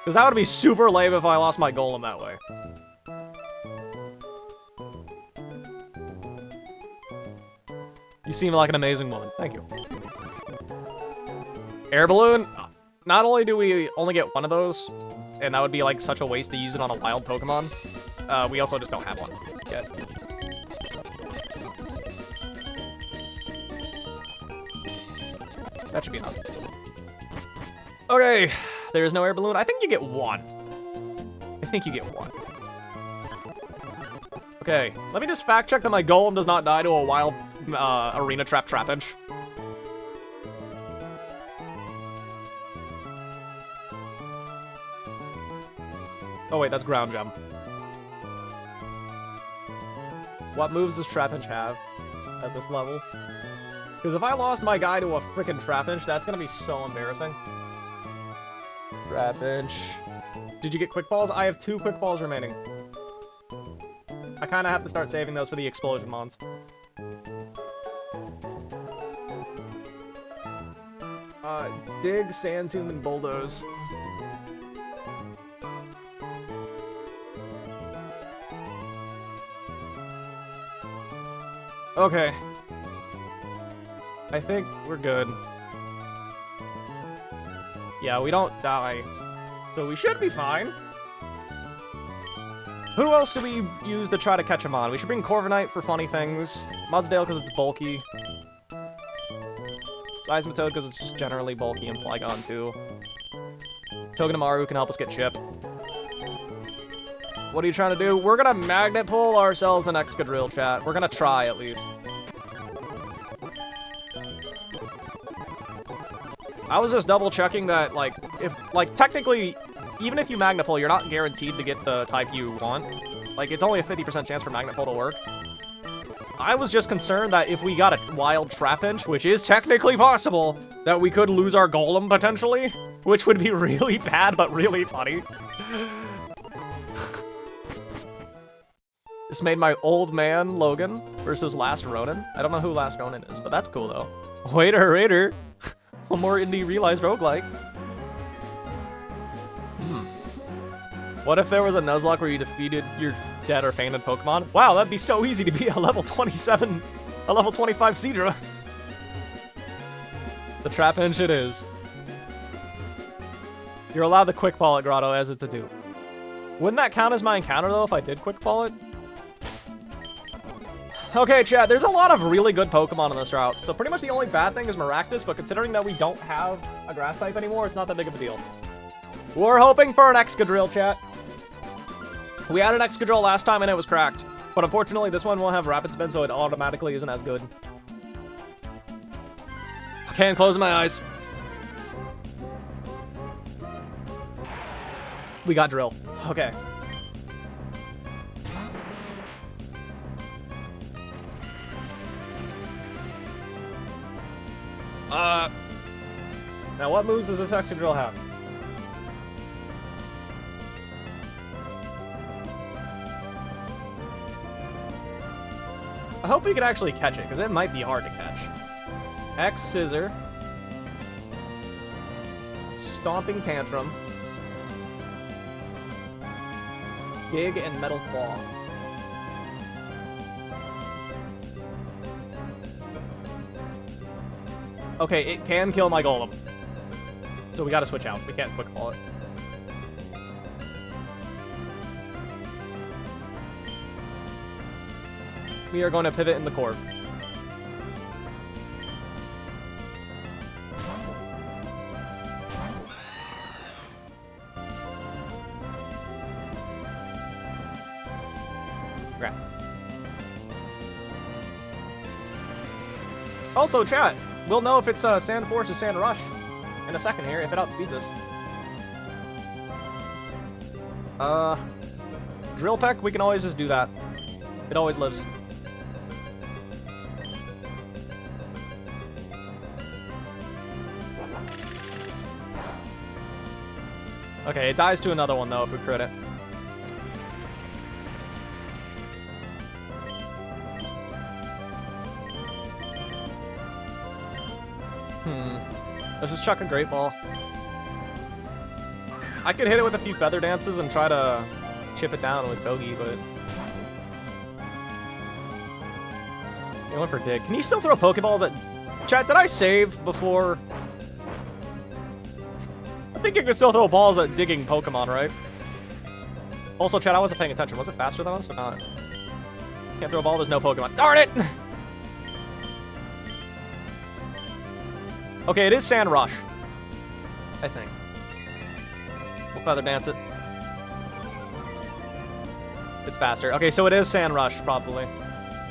Because that would be super lame if I lost my Golem that way. You seem like an amazing woman. Thank you. Air Balloon? Not only do we only get 1 of those, and that would be like such a waste to use it on a wild Pokemon, we also just don't have 1 yet. That should be enough. Okay, there's no Air Balloon. I think you get 1. I think you get 1. Okay, let me just fact check that my Golem does not die to a wild Arena Trap Trapinch. Oh wait, that's Ground Gem. What moves does Trapinch have at this level? Because if I lost my guy to a freaking Trapinch, that's gonna be so embarrassing. Trapinch. Did you get Quick Balls? I have 2 Quick Balls remaining. I kind of have to start saving those for the Explosion Mons. Dig, Sand Tomb, and Bulldoze. Okay. I think we're good. Yeah, we don't die. So we should be fine. Who else do we use to try to catch him on? We should bring Corviknight for funny things. Mudsdale because it's bulky. Seismitoad because it's just generally bulky, and Flygon too. Togedemaru can help us get Chip. What are you trying to do? We're gonna magnet pull ourselves an Excadrill, chat. We're gonna try at least. I was just double checking that, like, technically, even if you magnet pull, you're not guaranteed to get the type you want. Like, it's only a 50% chance for magnet pull to work. I was just concerned that if we got a wild Trapinch, which is technically possible, that we could lose our Golem potentially, which would be really bad but really funny. This made my old man Logan versus Last Ronin. I don't know who Last Ronin is, but that's cool though. Waiter, Raider. One more indie realized roguelike. What if there was a Nuzlocke where you defeated your dead or fainted Pokemon? Wow, that'd be so easy to be a level 27, a level 25 Seadra. The Trapinch it is. You're allowed to quick ball it, Grotto, as it's a dupe. Wouldn't that count as my encounter though if I did quick ball it? Okay, chat, there's a lot of really good Pokemon on this route. So pretty much the only bad thing is Maractus, but considering that we don't have a grass type anymore, it's not that big of a deal. We're hoping for an Excadrill, chat. We had an Excadrill last time and it was cracked. But unfortunately, this one won't have Rapid Spin, so it automatically isn't as good. Okay, I'm closing my eyes. We got Drill. Okay. Now what moves does this Excadrill have? I hope we can actually catch it, because it might be hard to catch. X Scissor. Stomping Tantrum. Dig and Metal Claw. Okay, it can kill my Golem. So we gotta switch out. We can't quick ball it. We are going to pivot in the core. Okay. Also, chat, we'll know if it's Sand Force or Sand Rush in a second here, if it outspeeds us. Drill Peck, we can always just do that. It always lives. Okay, it dies to another one, though, if we crit it. Let's just chuck a Great Ball. I could hit it with a few Feather Dances and try to chip it down with Togi, but... It went for Dig. Can you still throw Pokeballs at... Chat, did I save before... I think you can still throw balls at digging Pokemon, right? Also, chat, I wasn't paying attention. Was it faster than us or not? Can't throw a ball, there's no Pokemon. Darn it! Okay, it is Sand Rush. I think. We'll Feather Dance it. It's faster. Okay, so it is Sand Rush, probably.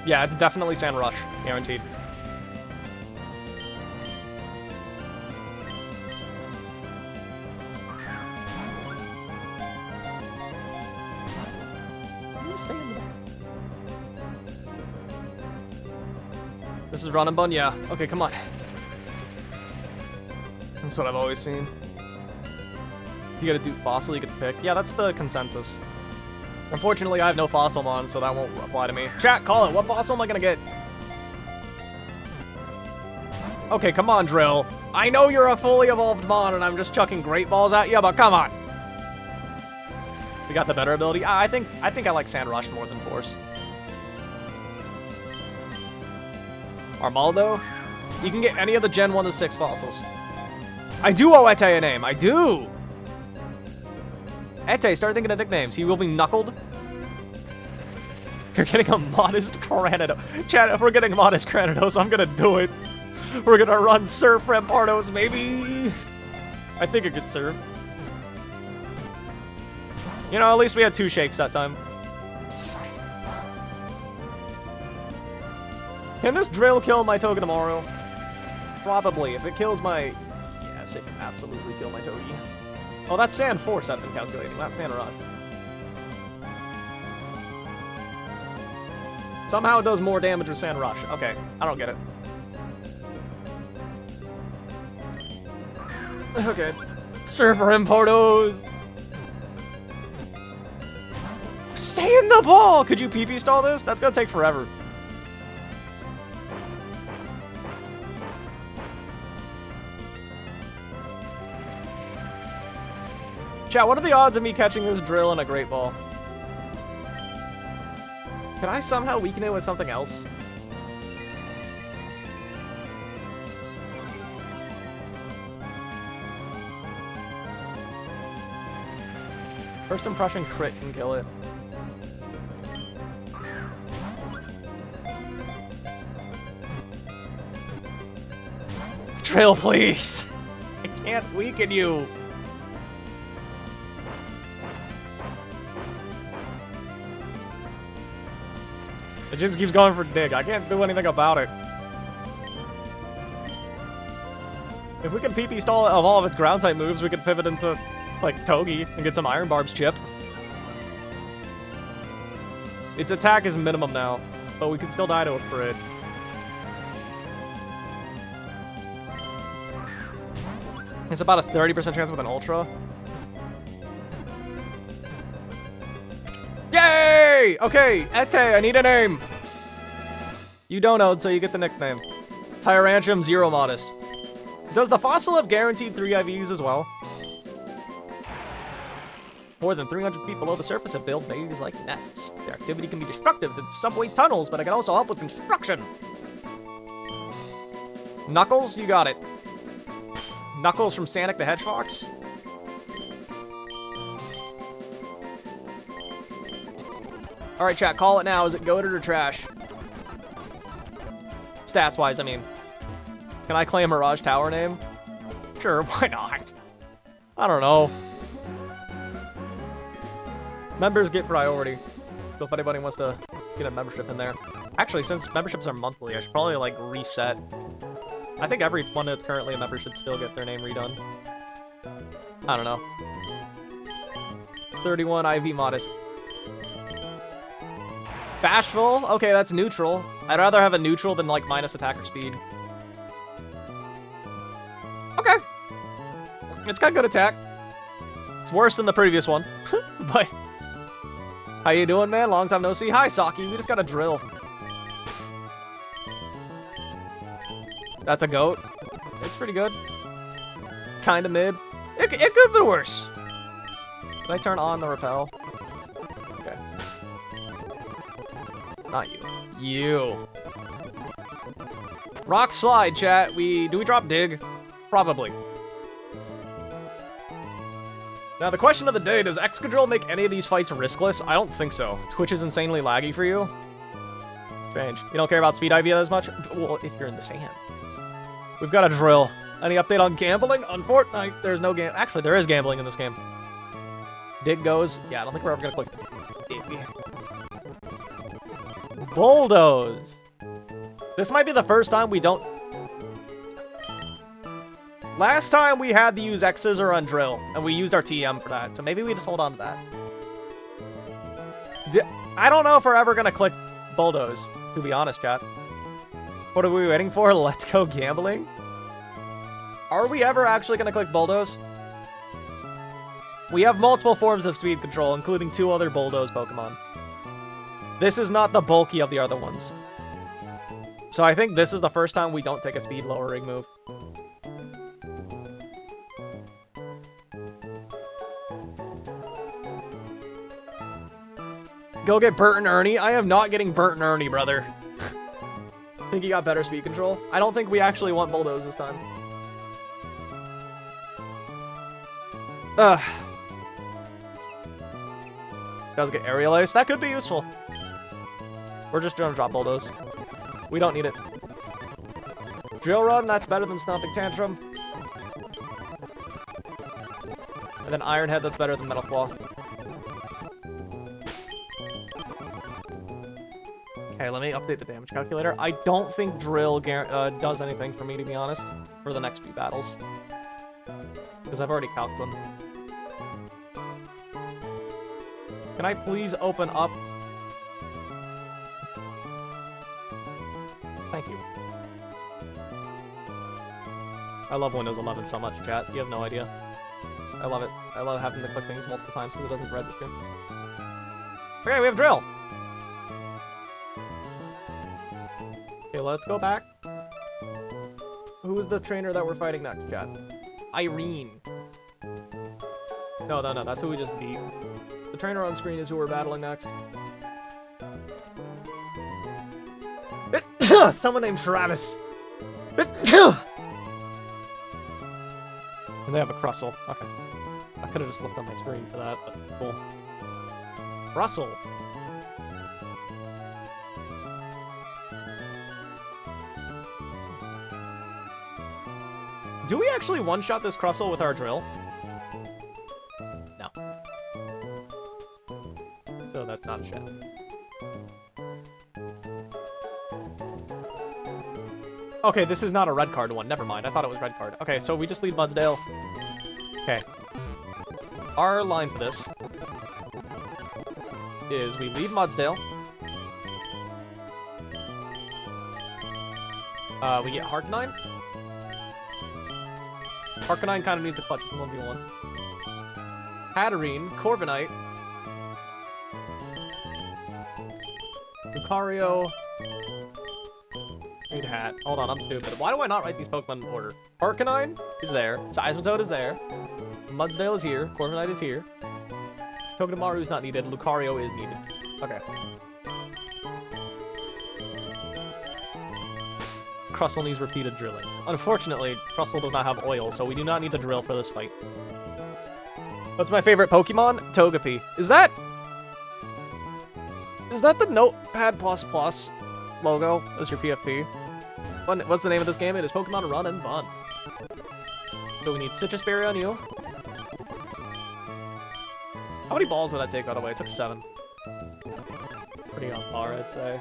Yeah, it's definitely Sand Rush. Guaranteed. This is Run and Bun? Yeah. Okay, come on. That's what I've always seen. You gotta do Fossil, you get to pick. Yeah, that's the consensus. Unfortunately, I have no Fossilmon, so that won't apply to me. Chat, call it. What Fossil am I gonna get? Okay, come on, Drill. I know you're a fully evolved Mon, and I'm just chucking Great Balls at you, but come on. We got the better ability. I think I like Sand Rush more than Force. Armaldo? You can get any of the Gen 1 to 6 fossils. I do owe Ete a name. I do. Ete, start thinking of nicknames. He will be Knuckled. You're getting a modest Granados. Chat, if we're getting a modest Granados, I'm gonna do it. We're gonna run Surf Rampardos, maybe. I think it could serve. You know, at least we had 2 shakes that time. Can this drill kill my Togedemaru? Probably. If it kills my... Yes, it can absolutely kill my Togi. Oh, that's Sand Force I've been calculating, not Sand Mirage. Somehow it does more damage with Sand Rush. Okay, I don't get it. Okay. Surfer Importos! Stay in the ball! Could you PP stall this? That's gonna take forever. Chat, what are the odds of me catching this drill in a Great Ball? Can I somehow weaken it with something else? First impression crit can kill it. Drill, please! I can't weaken you! It just keeps going for dig. I can't do anything about it. If we can PP stall of all of its ground type moves, we could pivot into, like, Togi and get some Iron Barbs chip. Its attack is minimum now, but we can still die to a crit. It's about a 30% chance with an Ultra. Yay! Okay, Ete, I need a name. You don't know, so you get the nickname. Tyrantrum Zero Modest. Does the fossil have guaranteed 3 IVs as well? More than 300 feet below the surface have built babies like nests. Their activity can be destructive to subway tunnels, but it can also help with construction. Knuckles, you got it. Knuckles from Sonic the Hedgehog. Alright, chat, call it now. Is it goated or trash? Stats-wise, I mean. Can I claim Mirage Tower name? Sure, why not? I don't know. Members get priority. So if anybody wants to get a membership in there. Actually, since memberships are monthly, I should probably, like, reset. I think everyone that's currently a member should still get their name redone. I don't know. 31 IV Modest. Bashful? Okay, that's neutral. I'd rather have a neutral than, like, minus attacker speed. Okay. It's got good attack. It's worse than the previous one. But... How you doing, man? Long time no see. Hi, Saki. We just got a drill. That's a goat. It's pretty good. Kinda mid. It could have been worse. Did I turn on the repel? Okay. Not you. You. Rock slide, chat. Do we drop dig? Probably. Now, the question of the day, does Excadrill make any of these fights riskless? I don't think so. Twitch is insanely laggy for you. Strange. You don't care about speed IV as much? Well, if you're in the sand. We've got a drill. Any update on gambling? On Fortnite, there's no game. Actually, there is gambling in this game. Dig goes. Yeah, I don't think we're ever gonna click dig. Bulldoze. This might be the first time we don't... Last time we had to use X-Scissor on drill, and we used our TM for that, so maybe we just hold on to that. I don't know if we're ever gonna click Bulldoze, to be honest, chat. What are we waiting for? Let's go gambling? Are we ever actually gonna click Bulldoze? We have multiple forms of speed control, including 2 other Bulldoze Pokemon. This is not the bulky of the other ones. So I think this is the first time we don't take a speed lowering move. Go get Bert and Ernie. I am not getting Bert and Ernie, brother. I think he got better speed control. I don't think we actually want Bulldoze this time. Does get Aerial Ace. That could be useful. We're just gonna drop Bulldoze. We don't need it. Drill Run, that's better than Stomping Tantrum. And then Iron Head, that's better than Metal Claw. Okay, let me update the damage calculator. I don't think Drill does anything for me, to be honest, for the next few battles. Because I've already calced them. Can I please open up? Thank you. I love Windows 11 so much, chat. You have no idea. I love it. I love having to click things multiple times because it doesn't register. Okay, we have Drill. Okay, let's go back. Who is the trainer that we're fighting next, chat? Irene. No, that's who we just beat. The trainer on screen is who we're battling next. Someone named Travis. And they have a Crustle. Okay. I could have just looked on my screen for that, but cool. Crustle. Do we actually one-shot this Crustle with our drill? No. So that's not shit. Okay, this is not a red card one. Never mind. I thought it was red card. Okay, so we just lead Mudsdale. Okay. Our line for this is we lead Mudsdale. We get Harknine. Harknine kind of needs a clutch from 1v1. Hatterene, Corviknight, Lucario. Need Hat. Hold on, I'm stupid. Why do I not write these Pokemon in order? Harknine is there. Seismitoad is there. Mudsdale is here. Corviknight is here. Togedemaru is not needed. Lucario is needed. Okay. Crustle needs repeated drilling. Unfortunately, Crustle does not have oil, so we do not need the drill for this fight. What's my favorite Pokemon? Togepi. Is that the Notepad++ logo as your PFP? What's the name of this game? It is Pokemon Run and Fun. So we need Citrus Berry on you. How many balls did that take, by the way? It took 7. Pretty on par, I'd say.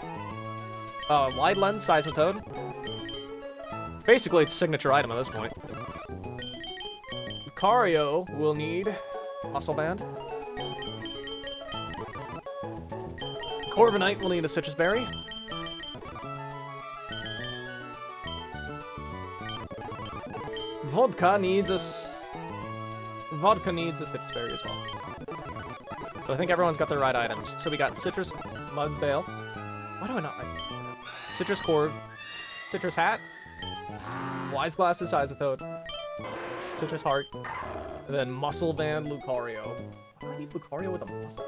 Wide Lens Seismitoad. Basically, it's signature item at this point. Lucario will need Muscle Band. Corviknight will need a Citrus Berry. Vodka needs a Citrus Berry as well. So I think everyone's got the right items. So we got Citrus Mudsdale. Why do I not write Citrus Corv, Citrus Hat, Wise Glasses Seismitoad, Citrus Heart, and then Muscle Band Lucario. Why do I need Lucario with a muscle?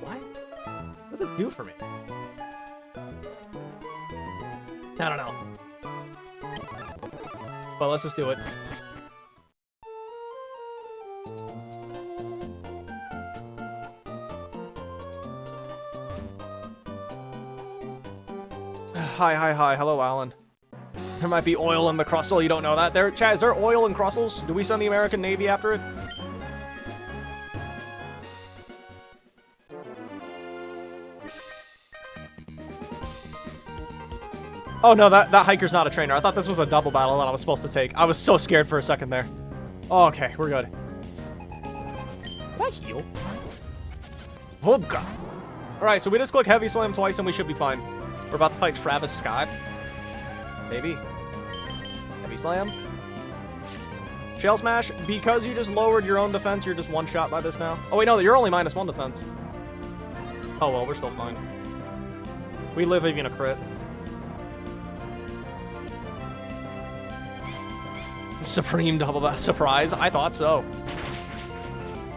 What? What does it do for me? I don't know. But let's just do it. Hi. Hello, Alan. There might be oil in the Crustle. You don't know that. Chad, is there oil in Crustles? Do we send the American Navy after it? Oh no, that hiker's not a trainer. I thought this was a double battle that I was supposed to take. I was so scared for a second there. Oh, okay, we're good. Did I heal? Vodka. Alright, so we just click Heavy Slam twice and we should be fine. We're about to fight Travis Scott. Maybe. Heavy Slam. Shell Smash. Because you just lowered your own defense, you're just one shot by this now. Oh wait, no, you're only -1 defense. Oh well, we're still fine. We live even a crit. Supreme double surprise. I thought so.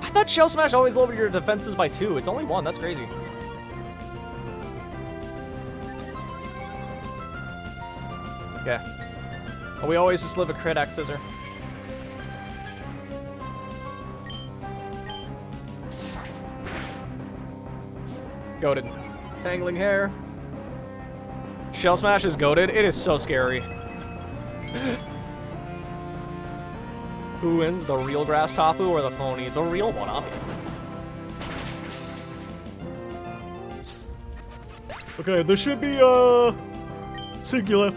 I thought Shell Smash always lowered your defenses by 2. It's only 1. That's crazy. Yeah. But we always just live a crit X scissor. Goated. Tangling hair. Shell Smash is goated. It is so scary. Who wins, the real Grass Tapu or the phony? The real one, obviously. Okay, this should be, Sigula.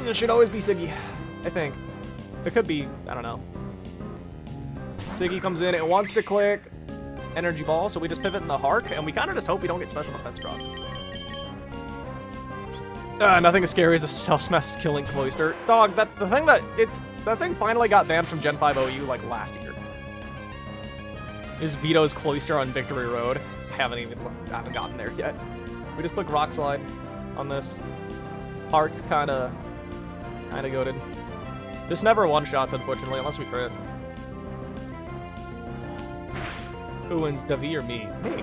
It should always be Siggy, I think. It could be, I don't know. Siggy comes in, it wants to click Energy Ball, so we just pivot in the Hark, and we kind of just hope we don't get Special Defense drop. Nothing as scary as a Shell Smash killing Cloyster. Dog, that thing finally got banned from Gen 5 OU like last year. Is Vito's Cloyster on Victory Road? I haven't gotten there yet. We just click Rock Slide on this. Hark kinda goated. This never one-shots, unfortunately, unless we crit. Who wins, Davi or me? Me.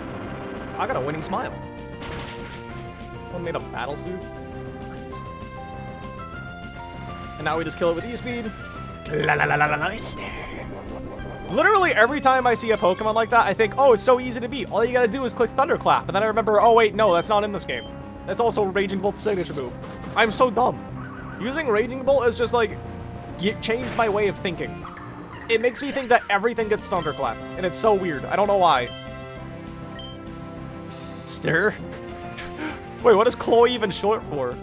I got a winning smile. One made a battle suit. Nice. And now we just kill it with E-Speed. Literally every time I see a Pokemon like that, I think, oh, it's so easy to beat. All you gotta do is click Thunderclap. And then I remember, oh wait, no, that's not in this game. That's also Raging Bolt's signature move. I'm so dumb. Using Raging Bolt has just like changed my way of thinking. It makes me think that everything gets Thunderclap, and it's so weird. I don't know why. Stir? Wait, what is Chloe even short for?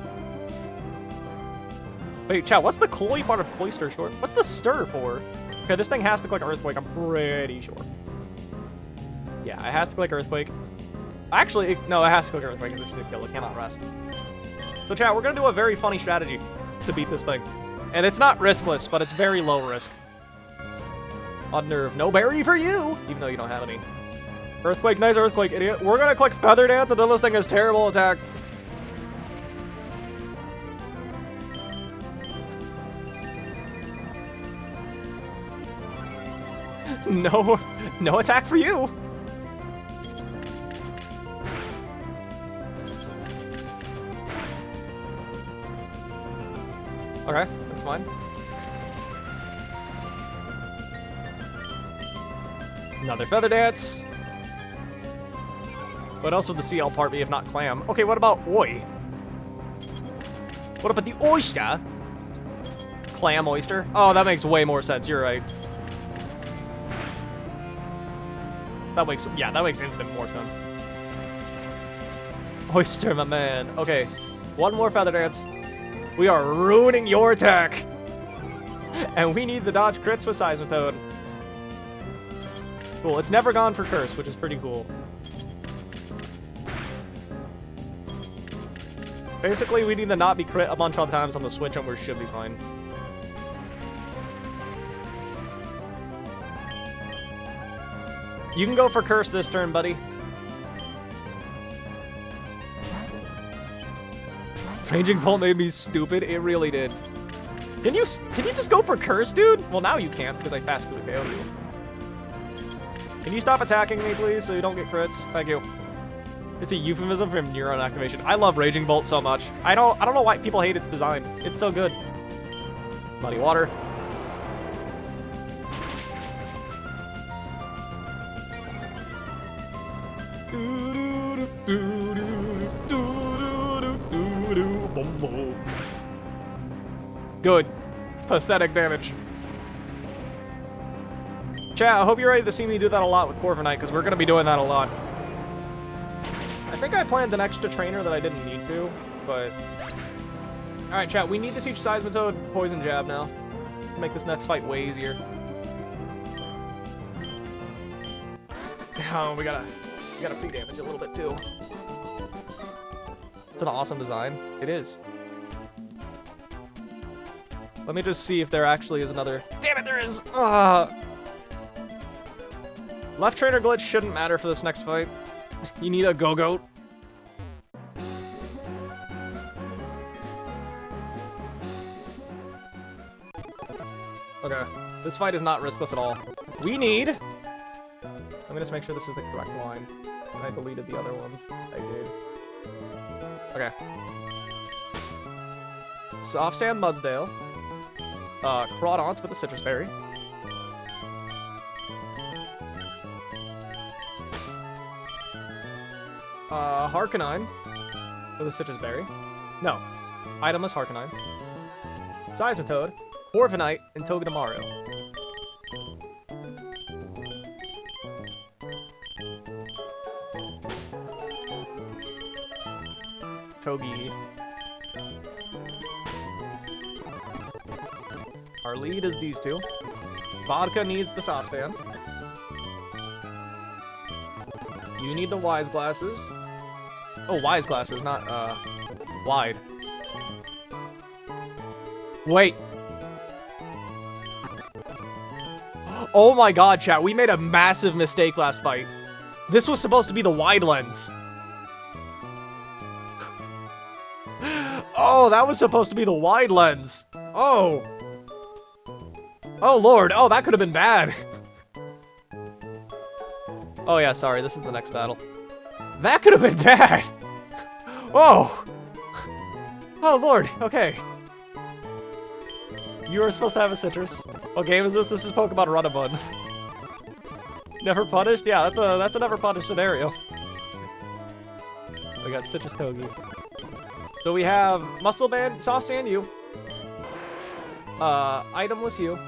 Wait, chat, what's the Chloe part of Cloyster short? What's the stir for? Okay, this thing has to click Earthquake, I'm pretty sure. Yeah, it has to click Earthquake. Actually, no, it has to click Earthquake because this is a kill. It cannot rest. So, chat, we're going to do a very funny strategy to beat this thing. And it's not riskless, but it's very low risk. Odd Nerve, no berry for you! Even though you don't have any. Earthquake, nice Earthquake, idiot. We're going to click Feather Dance until this thing has terrible attack. No attack for you. Okay, that's fine. Another Feather Dance. What else would the CL part be if not Clam? Okay, what about Oi? What about the Oyster? Clam Oyster? Oh, that makes way more sense. You're right. That makes infinite more sense. Oyster, my man. Okay, one more Feather Dance. We are ruining your attack. And we need the dodge crits with Seismitoad. Cool, it's never gone for Curse, which is pretty cool. Basically, we need to not be crit a bunch of times on the Switch and we should be fine. You can go for Curse this turn, buddy. Raging Bolt made me stupid. It really did. Can you just go for Curse, dude? Well, now you can't because I fast food KO'd you. Can you stop attacking me, please, so you don't get crits? Thank you. It's a euphemism for neuron activation. I love Raging Bolt so much. I don't know why people hate its design. It's so good. Muddy Water. Good. Pathetic damage. Chat, I hope you're ready to see me do that a lot with Corviknight, because we're going to be doing that a lot. I think I planned an extra trainer that I didn't need to, but... Alright, chat, we need to teach Seismitoad Poison Jab now, to make this next fight way easier. Oh, we gotta pre-damage a little bit, too. It's an awesome design. It is. Let me just see if there actually is another... Damn it, there is! Left trainer glitch shouldn't matter for this next fight. You need a Go-Goat. Okay, this fight is not riskless at all. We need... Let me just make sure this is the correct line. I deleted the other ones. I did. Okay. Soft Sand Mudsdale. Crawdons with a Citrus Berry. Harkonine with a Citrus Berry. No. Itemless Harkonine. Seismitoad, Corviknight, and Togedemaru. Togi. Our lead is these two. Vodka needs the Soft Sand. You need the Wise Glasses. Oh, Wise Glasses, not, wide. Wait. Oh my god, chat. We made a massive mistake last fight. This was supposed to be the wide lens. Oh, that was supposed to be the wide lens. Oh. Oh, Lord. Oh, that could have been bad. Oh, yeah, sorry. This is the next battle. That could have been bad. Oh. Oh, Lord. Okay. You were supposed to have a citrus. What game is this? This is Pokemon Run-a-Bun. Never punished? Yeah, that's a never punished scenario. We got Citrus Togi. So we have Muscle Band, Soft Sand you. Itemless you.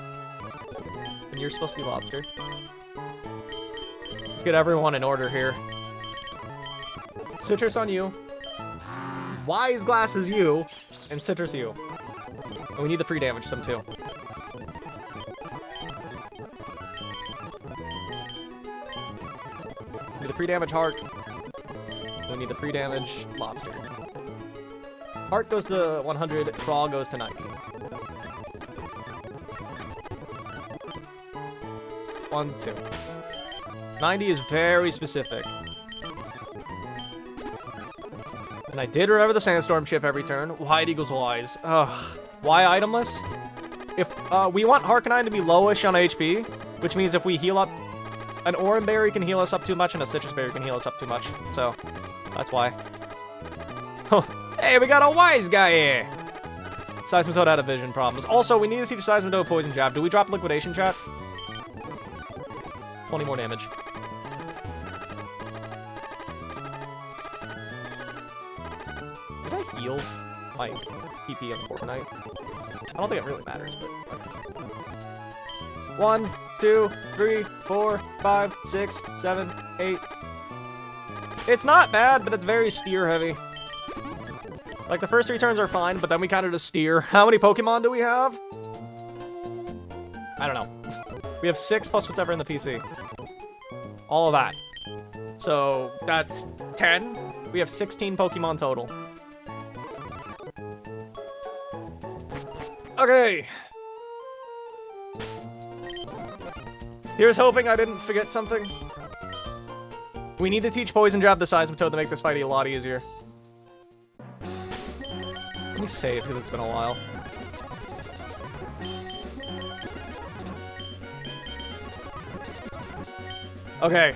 And you're supposed to be Lobster. Let's get everyone in order here. Citrus on you. Wise Glasses you. And Citrus you. And we need the pre-damage some too. We need the pre-damage Heart. We need the pre-damage Lobster. Heart goes to 100, Crawl goes to 90. 1, 2. 90 is very specific. And I did remember the Sandstorm chip every turn. Wide equals Wise. Ugh. Why itemless? If we want Harkonine to be lowish on HP, which means if we heal up, an Oran Berry can heal us up too much and a Citrus Berry can heal us up too much. So, that's why. Hey, we got a Wise guy here! Seismitoad had a vision problems. Also, we need to see Seismitoad Poison Jab. Do we drop Liquidation, chat? 20 more damage. Did I heal my PP on Corviknight? I don't think it really matters, but... 1, 2, 3, 4, 5, 6, 7, 8. It's not bad, but it's very steer heavy. Like, the first 3 turns are fine, but then we kind of just steer. How many Pokemon do we have? I don't know. We have 6 plus what's ever in the PC. All of that. So, that's 10. We have 16 Pokemon total. Okay. Here's hoping I didn't forget something. We need to teach Poison Jab the Seismitoad to make this fight a lot easier. Let me save, because it's been a while. Okay.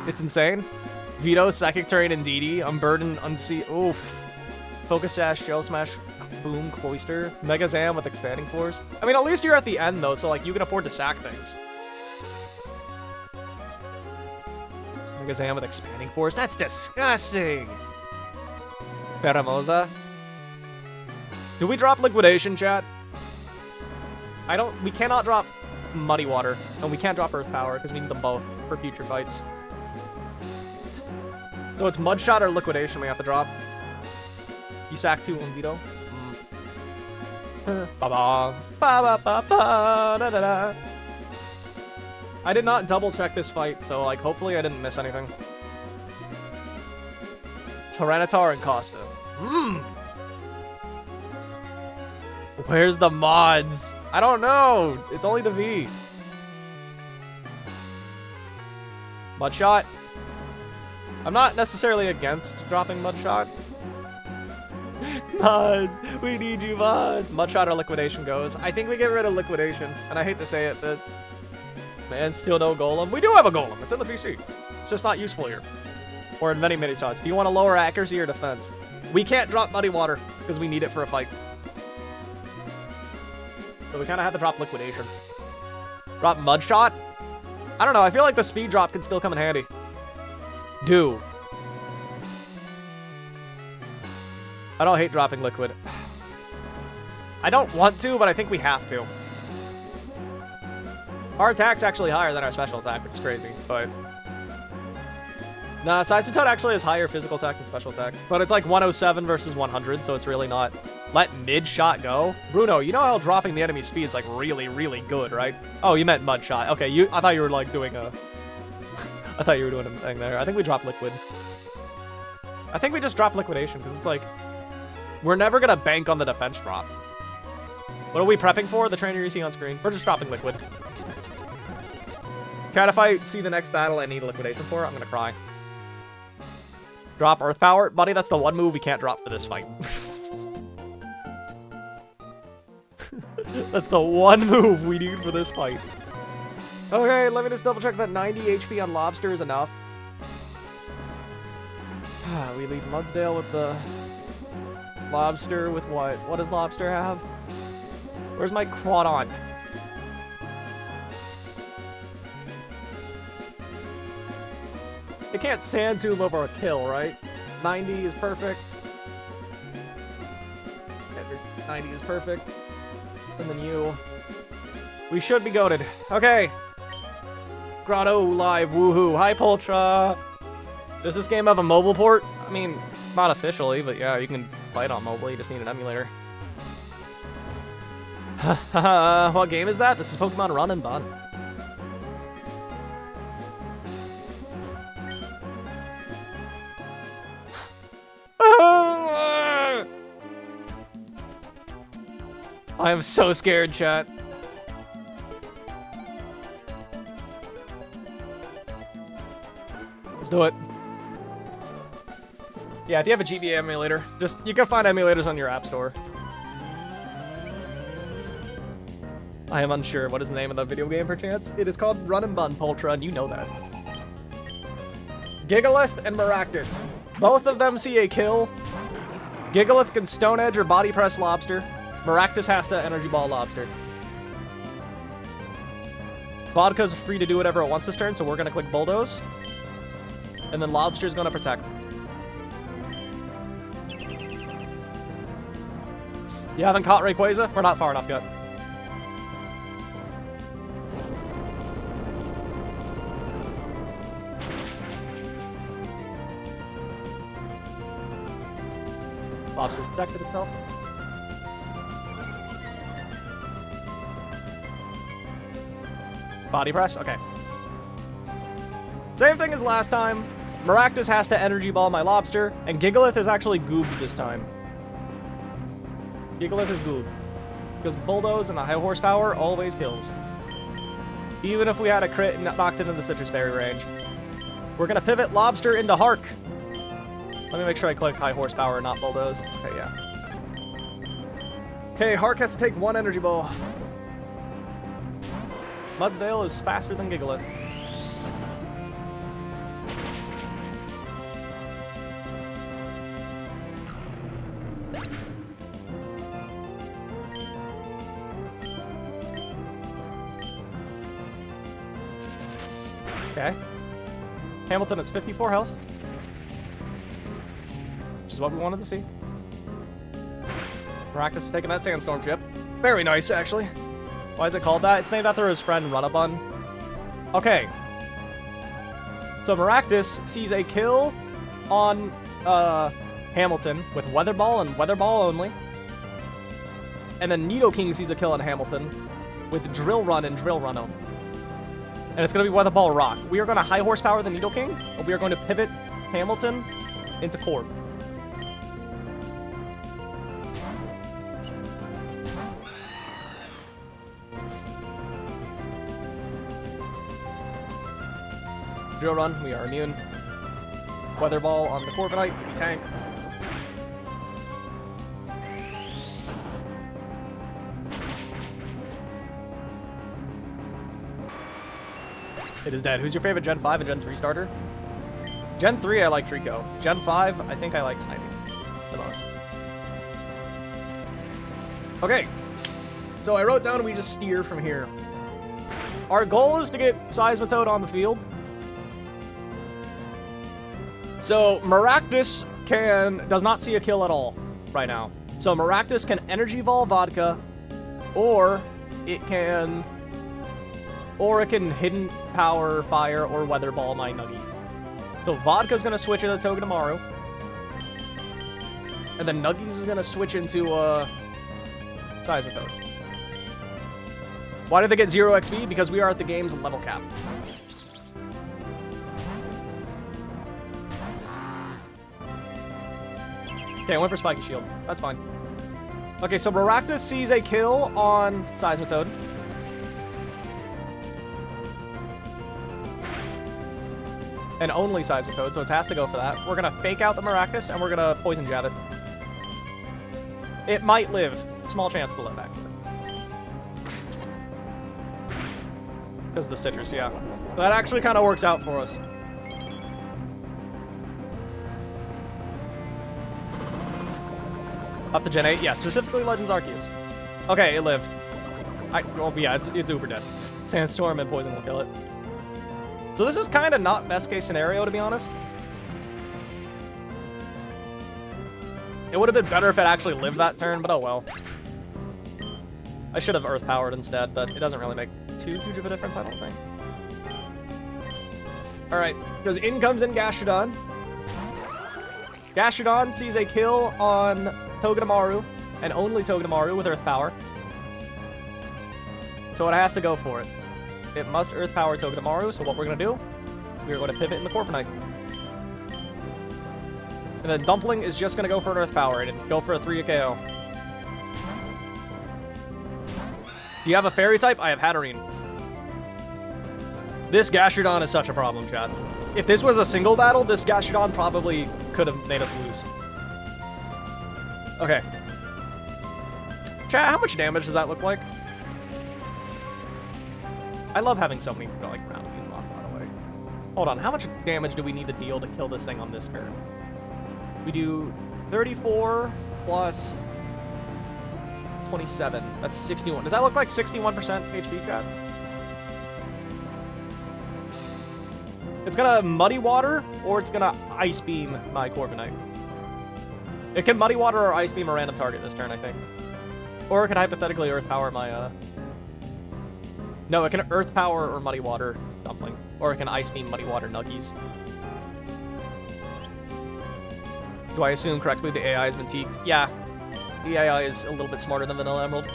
It's insane. Veto, Psychic Terrain, and DD. Unburden, Unsee. Oof. Focus Sash, Shell Smash, Boom, Cloyster. Mega Zam with Expanding Force. I mean, at least you're at the end, though, so, like, you can afford to sack things. Mega Zam with Expanding Force. That's disgusting! Peramosa. Do we drop Liquidation, chat? We cannot drop Muddy Water, and we can't drop Earth Power, because we need them both for future fights. So it's Mudshot or Liquidation we have to drop. You sack 2 on Veto. Ba-ba. Ba-ba-ba-ba-da-da-da. I did not double check this fight, so like hopefully I didn't miss anything. Tyranitar and Costa. Where's the mods? I don't know. It's only the V. Mudshot. I'm not necessarily against dropping Mudshot. Mods. We need you, mods. Mudshot or Liquidation goes. I think we get rid of Liquidation. And I hate to say it, but... Man, still no Golem. We do have a Golem. It's in the PC. It's just not useful here. Or in many, many spots. Do you want to lower accuracy or defense? We can't drop Muddy Water because we need it for a fight. So we kind of have to drop Liquidation. Drop Mud Shot? I don't know. I feel like the speed drop can still come in handy. Do. I don't hate dropping Liquid. I don't want to, but I think we have to. Our attack's actually higher than our special attack, which is crazy, but... Nah, Seismitoad actually has higher physical attack than special attack. But it's like 107 versus 100, so it's really not... Let mid-shot go? Bruno, you know how dropping the enemy speed is like really, really good, right? Oh, you meant mud shot. Okay, I thought you were like doing a... I thought you were doing a thing there. I think we dropped Liquid. I think we just dropped Liquidation, because it's like... We're never gonna bank on the defense drop. What are we prepping for? The trainer you see on screen. We're just dropping Liquid. Cat, if I see the next battle I need a Liquidation for, I'm gonna cry. Drop Earth Power? Buddy, that's the one move we can't drop for this fight. That's the one move we need for this fight. Okay, let me just double check that 90 HP on Lobster is enough. We leave Mudsdale with the... Lobster with what? What does Lobster have? Where's my Crawdont? It can't Sand Tomb over a kill, right? 90 is perfect. 90 is perfect. And then you. We should be goated. Okay. Grotto live, woohoo. Hi, Poltra. Does this game have a mobile port? I mean, not officially, but yeah, you can play it on mobile. You just need an emulator. What game is that? This is Pokemon Run and Bun. I am so scared, chat. Let's do it. Yeah, if you have a GBA emulator, you can find emulators on your app store. I am unsure. What is the name of the video game, perchance? It is called Run and Bun, Poltra, and you know that. Gigalith and Maractus. Both of them see a kill. Gigalith can Stone Edge or Body Press Lobster. Maractus has to Energy Ball Lobster. Vodka's free to do whatever it wants this turn, so we're going to click Bulldoze. And then Lobster's going to Protect. You haven't caught Rayquaza? We're not far enough yet. Lobster protected itself. Body Press? Okay. Same thing as last time. Maractus has to Energy Ball my Lobster, and Gigalith is actually goobed this time. Gigalith is goobed. Because Bulldoze and the high horsepower always kills. Even if we had a crit and knocked it into the Citrus Berry range. We're gonna pivot Lobster into Hark. Let me make sure I clicked high horsepower, not Bulldoze. Okay, yeah. Okay, Hark has to take one Energy Ball. Mudsdale is faster than Gigalith. Okay. Hamilton has 54 health. Which is what we wanted to see. Maractus is taking that Sandstorm chip. Very nice, actually. Why is it called that? It's named after his friend Runabun. Okay. So Maractus sees a kill on Hamilton with Weather Ball and Weather Ball only. And then Nidoking sees a kill on Hamilton with Drill Run and Drill Run only. And it's going to be Weather Ball Rock. We are going to high horsepower the Nidoking, but we are going to pivot Hamilton into Corp. Drill Run, we are immune. Weather Ball on the Corviknight, we tank. It is dead. Who's your favorite Gen 5 and Gen 3 starter? Gen 3, I like Trico. Gen 5, I think I like Sniping. the most. Okay. So I wrote down we just steer from here. Our goal is to get Seismitoad on the field. So Maractus does not see a kill at all right now. So Maractus can Energy Ball Vodka, or it can Hidden Power Fire or Weather Ball my Nuggies. So Vodka's gonna switch into Togedemaru. And then Nuggies is gonna switch into Seismitoad. Why did they get 0 XP? Because we are at the game's level cap. Okay, I went for Spiky Shield. That's fine. Okay, so Maractus sees a kill on Seismitoad. And only Seismitoad, so it has to go for that. We're gonna fake out the Maractus, and we're gonna Poison Jab it. It might live. Small chance to live, actually. Because of the citrus, yeah. That actually kind of works out for us. Up to Gen 8? Yeah, specifically Legends Arceus. Okay, it lived. Oh, yeah, it's uber dead. Sandstorm and Poison will kill it. So this is kind of not best case scenario, to be honest. It would have been better if it actually lived that turn, but oh well. I should have Earth Powered instead, but it doesn't really make too huge of a difference, I don't think. Alright, because in comes in Gastrodon. Gastrodon sees a kill on Togedemaru, and only Togedemaru with Earth Power. So it has to go for it. It must Earth Power Togedemaru, so what we're going to do, we're going to pivot in the Corviknight. And then Dumpling is just going to go for an Earth Power and go for a 3 KO. Do you have a Fairy type? I have Hatterene. This Gastrodon is such a problem, chat. If this was a single battle, this Gastrodon probably could have made us lose. Okay. Chat, how much damage does that look like? I love having so many, like, round unlocks, by the way. Hold on, how much damage do we need to deal to kill this thing on this turn? We do 34 plus 27. That's 61. Does that look like 61% HP, chat? It's gonna Muddy Water, or it's gonna Ice Beam my Corviknight. It can Muddy Water or Ice Beam a random target this turn, I think. Or it could hypothetically Earth Power my, No, it can Earth Power or Muddy Water Dumpling. Or it can Ice Beam Muddy Water Nuggies. Do I assume correctly the AI has been tweaked? Yeah. The AI is a little bit smarter than Vanilla Emerald.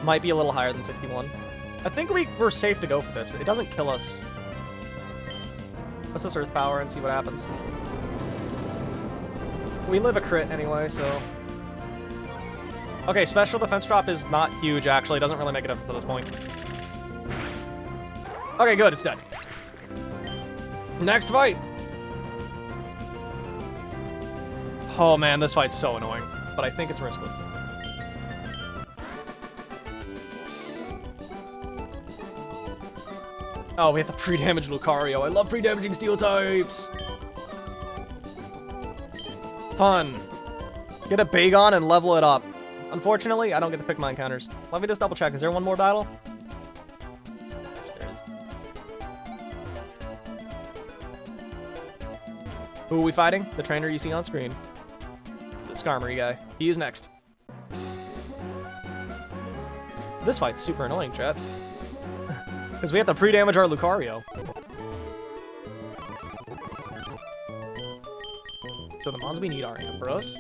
Might be a little higher than 61. I think we're safe to go for this. It doesn't kill us. Let's just Earth Power and see what happens. We live a crit anyway, so... Okay, special defense drop is not huge, actually. It doesn't really make a difference at this point. Okay, good. It's dead. Next fight! Oh man, this fight's so annoying. But I think it's riskless. Oh, we have the pre-damaged Lucario. I love pre-damaging steel types! Fun. Get a Bagon and level it up. Unfortunately, I don't get to pick my encounters. Let me just double check. Is there one more battle? There is. Who are we fighting? The trainer you see on screen. The Skarmory guy. He is next. This fight's super annoying, chat. Because we have to pre-damage our Lucario. So the mons we need are Ampharos,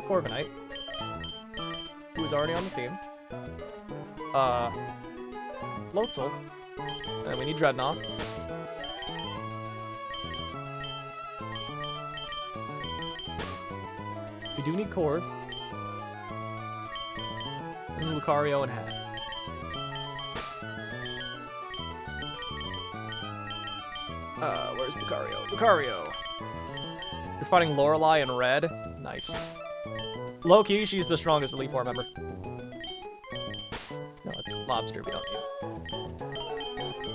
Corviknight, who is already on the team, Floatzel, and we need Dreadnought. We do need Corv. And Lucario and Hat. Where's Lucario? Lucario! You're fighting Lorelei in red? Nice. Low-key, she's the strongest Elite Four member. No, it's Lobster we don't need.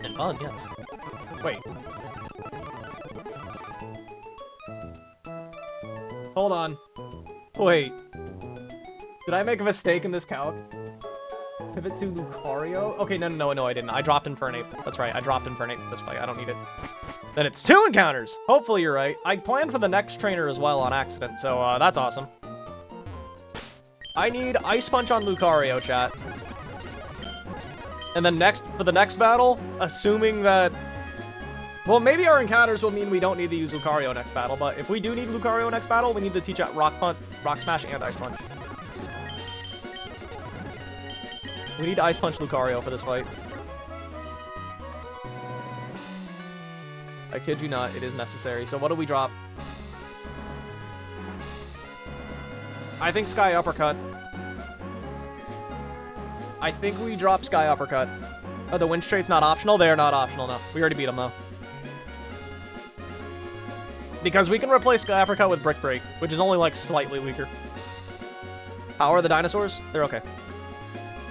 And Bun, yes. Wait. Hold on. Wait. Did I make a mistake in this calc? Pivot to Lucario? Okay, no, I didn't. I dropped Infernape. That's right, I dropped Infernape this fight. I don't need it. Then it's 2 encounters! Hopefully you're right. I planned for the next trainer as well on accident, so that's awesome. I need Ice Punch on Lucario, chat. And then for the next battle, assuming that... Well, maybe our encounters will mean we don't need to use Lucario next battle, but if we do need Lucario next battle, we need to teach out Rock Smash, and Ice Punch. We need to Ice Punch Lucario for this fight. I kid you not, it is necessary. So what do we drop? I think Sky Uppercut. I think we drop Sky Uppercut. Oh, the Winstrate's not optional? They are not optional, no. We already beat them, though. Because we can replace Sky Uppercut with Brick Break, which is only, like, slightly weaker. How are the dinosaurs? They're okay.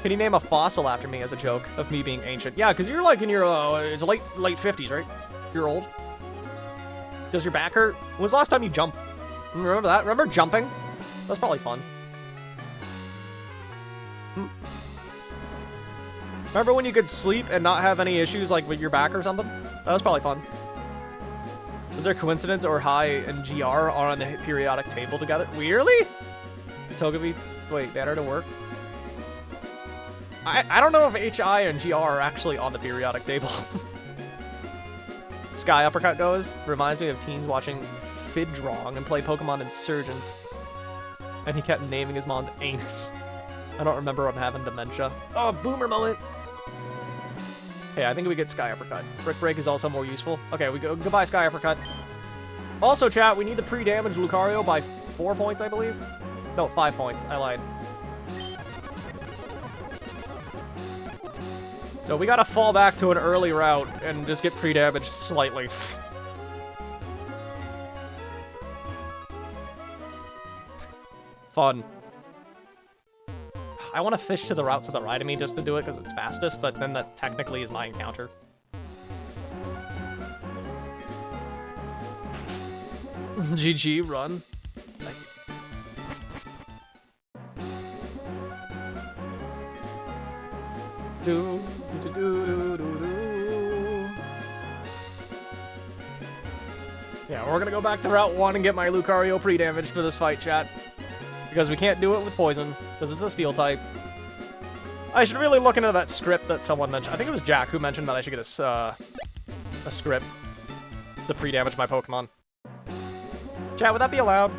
Can you name a fossil after me as a joke of me being ancient? Yeah, because you're, like, in your, it's late 50s, right? You're old. Does your back hurt? When was the last time you jumped? Remember that? Remember jumping? That's probably fun. Remember when you could sleep and not have any issues, like, with your back or something? That was probably fun. Is there a coincidence or High and GR are on the periodic table together? Really? Togepi, wait, better to work? I don't know if HI and GR are actually on the periodic table. Sky Uppercut goes. Reminds me of teens watching Fidrong and play Pokemon Insurgents. And he kept naming his mom's anus. I don't remember him having dementia. Oh, boomer moment! Okay, I think we get Sky Uppercut. Brick Break is also more useful. Okay, we go goodbye Sky Uppercut. Also, chat, we need to pre-damage Lucario by 4 points, I believe. No, 5 points. I lied. So we gotta fall back to an early route and just get pre-damaged slightly. Fun. I want to fish to the route to the right of me just to do it because it's fastest, but then that technically is my encounter. GG, run. Thank you. Yeah, we're gonna go back to Route 1 and get my Lucario pre-damaged for this fight, chat. Because we can't do it with poison, because it's a steel type. I should really look into that script that someone mentioned. I think it was Jack who mentioned that I should get a script to pre-damage my Pokemon. Chat, would that be allowed?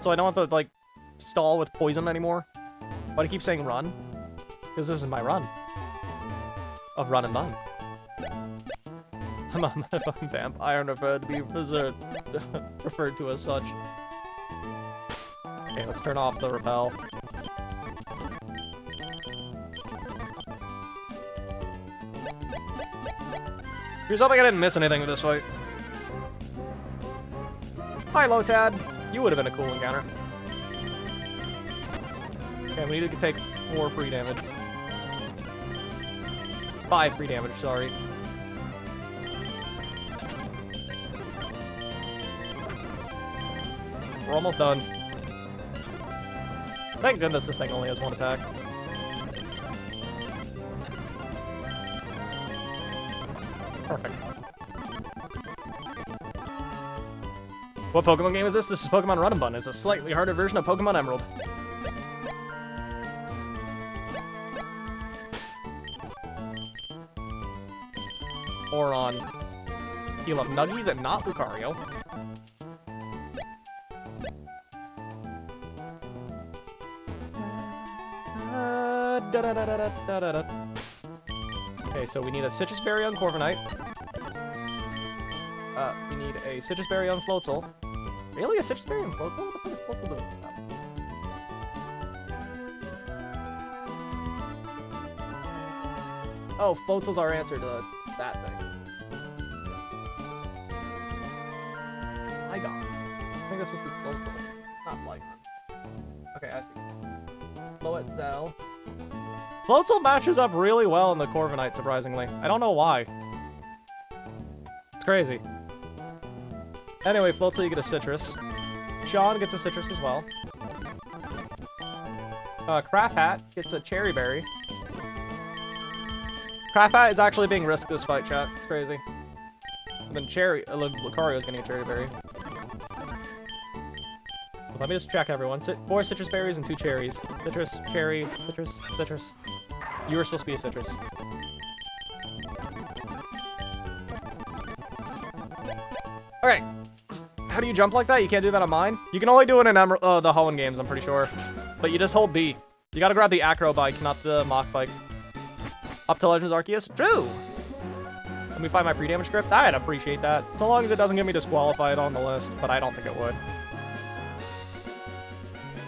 So I don't have to, like, stall with poison anymore? Why do you keep saying run? Because this is my run. Of run and done. I'm a vampire referred to be referred to as such. Okay, let's turn off the repel. Here's hoping I didn't miss anything with this fight. Hi, Lotad. You would have been a cool encounter. Okay, we need to take 4 free damage. 5 free damage, sorry. We're almost done. Thank goodness this thing only has 1 attack. Perfect. What Pokemon game is this? This is Pokemon Run and Bun. It's a slightly harder version of Pokemon Emerald. Or on heal up Nuggies and not Lucario. Okay, so we need a Citrus Berry on Corviknight. We need a Citrus Berry on Floatzel. Really? A Citrus Berry on Floatzel? What the fuck is Floatzel doing? Oh, Floatzel's our answer to that thing. I got it. I think this was Floatzel, not Life. Okay, I see. Floatzel. Floatzel matches up really well in the Corviknight, surprisingly. I don't know why. It's crazy. Anyway, Floatzel, you get a Citrus. Sean gets a citrus as well. Craft Hat gets a cherry berry. Craft Hat is actually being risked this fight, chat. It's crazy. And then Lucario's getting a cherry berry. Let me just check everyone. 4 citrus berries and 2 cherries. Citrus, cherry, citrus, citrus. You were supposed to be a citrus. Alright. How do you jump like that? You can't do that on mine? You can only do it in the Hoenn games, I'm pretty sure. But you just hold B. You gotta grab the Acro bike, not the Mach bike. Up to Legends Arceus? True! Let me find my pre-damage script. I'd appreciate that. So long as it doesn't get me disqualified on the list, but I don't think it would.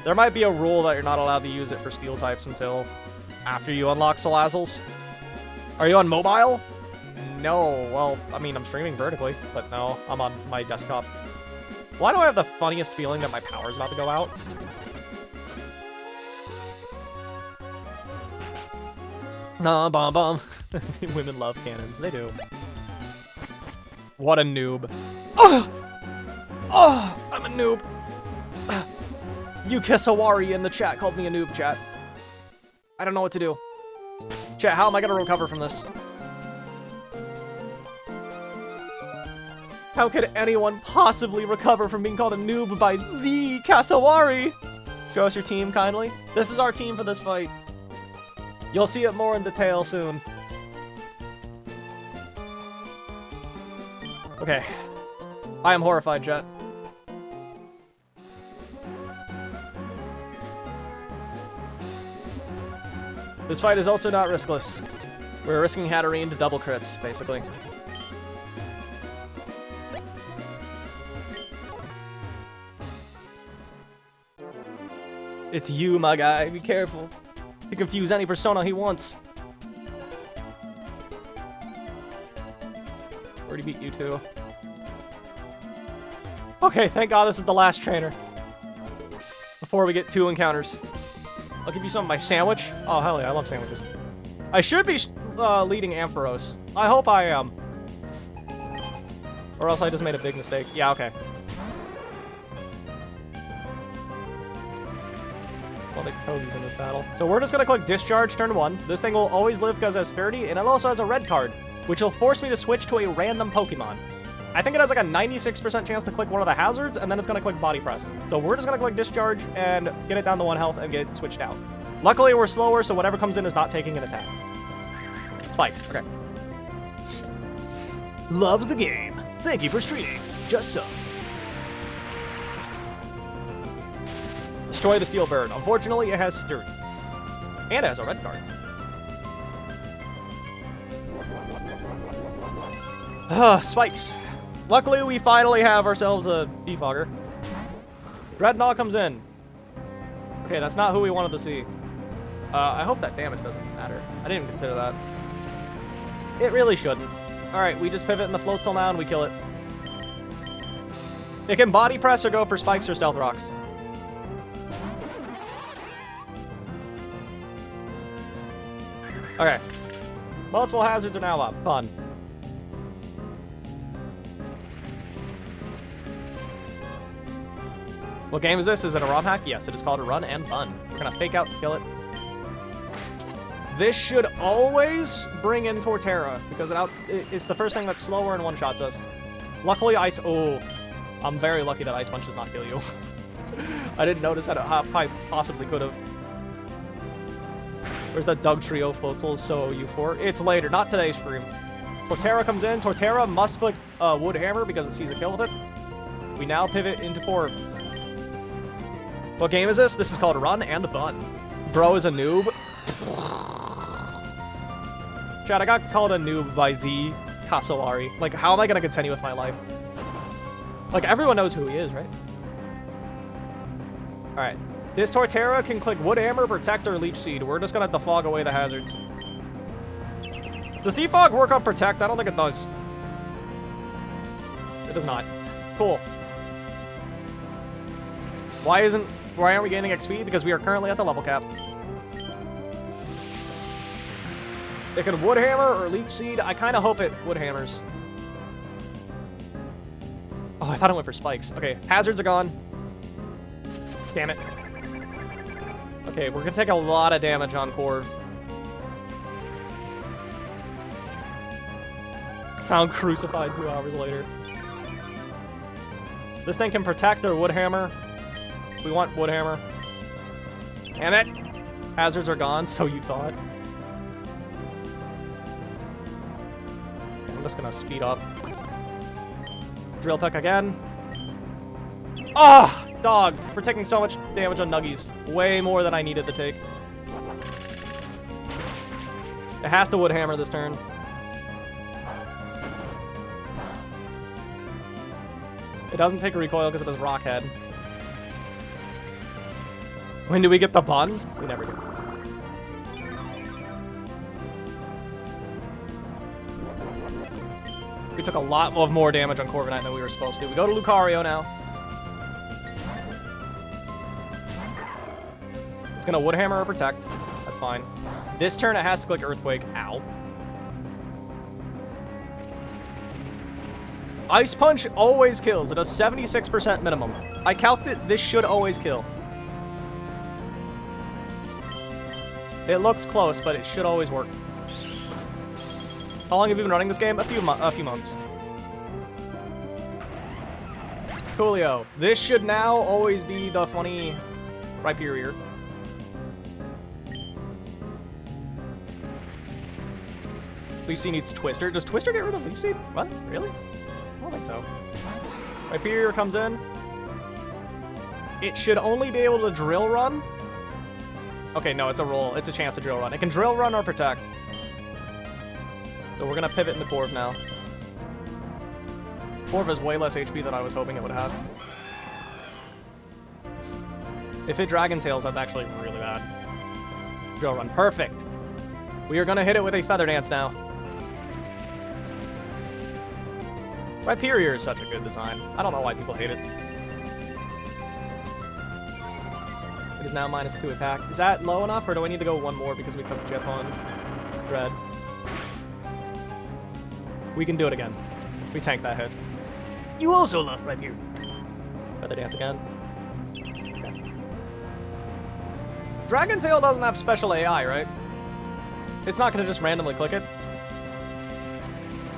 There might be a rule that you're not allowed to use it for steel types until after you unlock Salazzles. Are you on mobile? No. Well, I mean, I'm streaming vertically, but no, I'm on my desktop. Why do I have the funniest feeling that my power's about to go out? Nah, bomb bomb. Women love cannons. They do. What a noob. Oh! Oh! I'm a noob. Yukisawari in the chat called me a noob, chat. I don't know what to do. Chat, how am I gonna recover from this? How could anyone possibly recover from being called a noob by the Kasawari? Show us your team, kindly. This is our team for this fight. You'll see it more in detail soon. Okay. I am horrified, chat. This fight is also not riskless. We're risking Hatterene to double crits, basically. It's you, my guy. Be careful. He can confuse any persona he wants. Already beat you two. Okay, thank God this is the last trainer. Before we get 2 encounters. I'll give you some of my sandwich. Oh, hell yeah, I love sandwiches. I should be leading Ampharos. I hope I am. Or else I just made a big mistake. Yeah, okay. Well, the Toge's in this battle. So we're just gonna click Discharge turn 1. This thing will always live because it has 30, and it also has a red card, which will force me to switch to a random Pokemon. I think it has like a 96% chance to click one of the hazards, and then it's gonna click Body Press. So we're just gonna click Discharge and get it down to 1 health and get it switched out. Luckily, we're slower, so whatever comes in is not taking an attack. Spikes, okay. Love the game. Thank you for streaming. Just so. Destroy the Steel Bird. Unfortunately, it has Sturdy. And it has a red card. Spikes. Luckily, we finally have ourselves a Defogger. Dreadnought comes in. Okay, that's not who we wanted to see. I hope that damage doesn't matter. I didn't even consider that. It really shouldn't. Alright, we just pivot in the Floatzel now and we kill it. It can Body Press or go for Spikes or Stealth Rocks. Okay. Multiple hazards are now up. Fun. What game is this? Is it a ROM hack? Yes, it is called a Run and Bun. We're gonna fake out and kill it. This should always bring in Torterra, because it's the first thing that's slower and one-shots us. Luckily, Ice... Oh, I'm very lucky that Ice Punch does not kill you. I didn't notice that it possibly could have. Where's that Doug Trio Floatzel so euphoric? It's later, not today's stream. Torterra comes in. Torterra must click Wood Hammer because it sees a kill with it. We now pivot into Core. What game is this? This is called Run and Bun. Bro is a noob. Chad, I got called a noob by the Kasawari. Like, how am I gonna continue with my life? Like, everyone knows who he is, right? Alright. This Torterra can click Wood Hammer, Protect, or Leech Seed. We're just gonna defog away the hazards. Does Defog work on Protect? I don't think it does. It does not. Cool. Why aren't we gaining XP? Because we are currently at the level cap. It can Wood Hammer or Leech Seed. I kind of hope it Wood Hammers. Oh, I thought it went for Spikes. Okay, hazards are gone. Damn it. Okay, we're gonna take a lot of damage on Corv. Found crucified 2 hours later. This thing can protect our Wood Hammer. We want Wood Hammer. Damn it! Hazards are gone, so you thought. I'm just gonna speed up. Drill Peck again. Ah! Oh, dog! We're taking so much damage on Nuggies. Way more than I needed to take. It has to Wood Hammer this turn. It doesn't take a recoil because it has Rock Head. When do we get the bun? We never do. We took a lot of more damage on Corviknight than we were supposed to. We go to Lucario now. It's gonna Wood Hammer or Protect. That's fine. This turn it has to click Earthquake. Ow. Ice Punch always kills. It does 76% minimum. I calced it. This should always kill. It looks close, but it should always work. How long have you been running this game? A few months. Coolio. This should now always be the funny Rhyperior. Leaf Seed needs Twister. Does Twister get rid of Leaf Seed? What? Really? I don't think so. Rhyperior comes in. It should only be able to Drill Run. Okay, no, it's a roll. It's a chance to Drill Run. It can Drill Run or Protect. So we're gonna pivot into Corv now. Corv has way less HP than I was hoping it would have. If it Dragon Tails, that's actually really bad. Drill Run. Perfect. We are gonna hit it with a Feather Dance now. Rhyperior is such a good design. I don't know why people hate it. It is now -2 attack. Is that low enough, or do I need to go one more because we took Jip on Dread? We can do it again. We tanked that hit. You also love Rhyperior. Feather Dance again. Okay. Dragon Tail doesn't have special AI, right? It's not going to just randomly click it.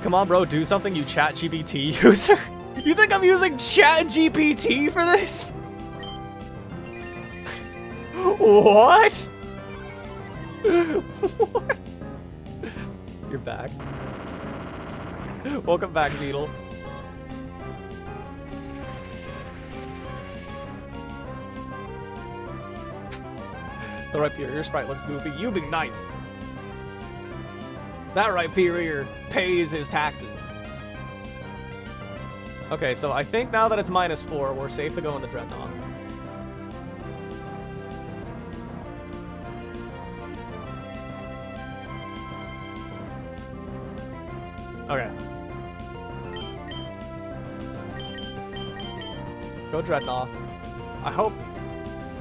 Come on, bro, do something, you ChatGPT user. You think I'm using ChatGPT for this? What? What? You're back. Welcome back, Beetle. The Rhyperior sprite looks goofy. You be nice. That Rhyperior pays his taxes. Okay, so I think now that it's -4, we're safe to go into Dreadnought. Okay. Go Dreadnought. I hope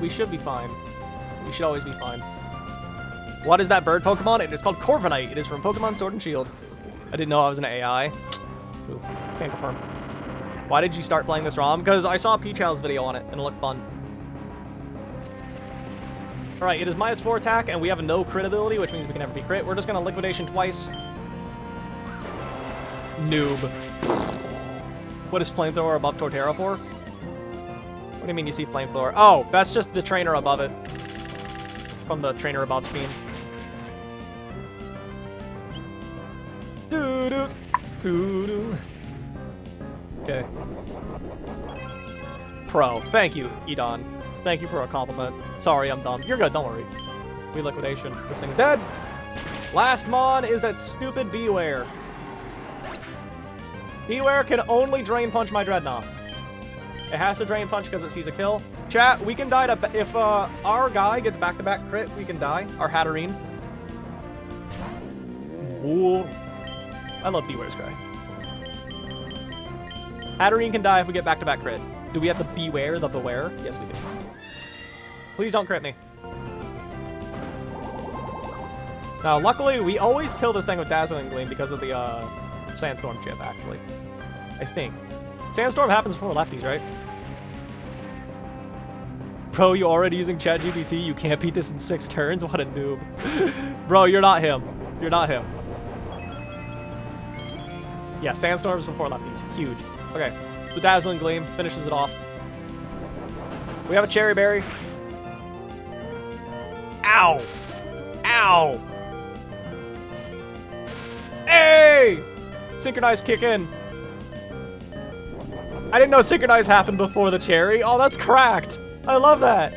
we should be fine. We should always be fine. What is that bird Pokemon? It is called Corviknight. It is from Pokemon Sword and Shield. I didn't know I was an AI. Ooh, can't confirm. Why did you start playing this ROM? Because I saw Pchal's video on it, and it looked fun. Alright, it is -4 attack, and we have no crit ability, which means we can never be crit. We're just going to Liquidation twice. Noob. What is Flamethrower above Torterra for? What do you mean you see Flamethrower? Oh, that's just the trainer above it. From the trainer above scheme. Doo-doo. Doo-doo. Okay. Pro. Thank you, Edon. Thank you for a compliment. Sorry, I'm dumb. You're good, don't worry. We Liquidation. This thing's dead. Last mon is that stupid Beware. Beware can only Drain Punch my Dreadnought. It has to Drain Punch because it sees a kill. Chat, we can die to... If our guy gets back-to-back crit, we can die. Our Hatterene. Ooh. I love Beware's Cry. Hatterene can die if we get back-to-back crit. Do we have to Beware the Beware? Yes, we do. Please don't crit me. Now, luckily, we always kill this thing with Dazzling Gleam because of the Sandstorm chip, actually. I think. Sandstorm happens before lefties, right? Bro, you already using ChatGPT? You can't beat this in 6 turns? What a noob. Bro, you're not him. You're not him. Yeah, Sandstorms before lefties. Huge. Okay, so Dazzling Gleam finishes it off. We have a Cherry Berry. Ow! Ow! Hey! Synchronized kick in. I didn't know Synchronize happened before the Cherry. Oh, that's cracked. I love that.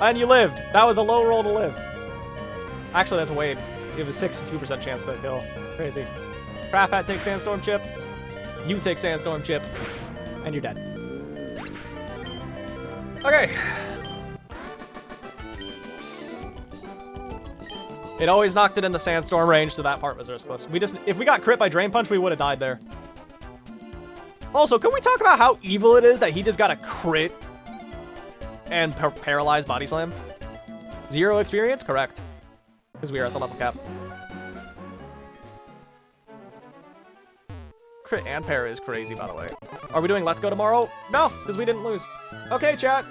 And you lived. That was a low roll to live. Actually, that's way. It was 62% chance to kill. Crazy. Craft Hat takes Sandstorm Chip. You take Sandstorm Chip. And you're dead. Okay. It always knocked it in the Sandstorm range, so that part was riskless. If we got crit by Drain Punch, we would have died there. Also, can we talk about how evil it is that he just got a crit and paralyzed Body Slam? 0 experience? Correct. Because we are at the level cap. Crit and para is crazy, by the way. Are we doing Let's Go tomorrow? No, because we didn't lose. Okay, chat.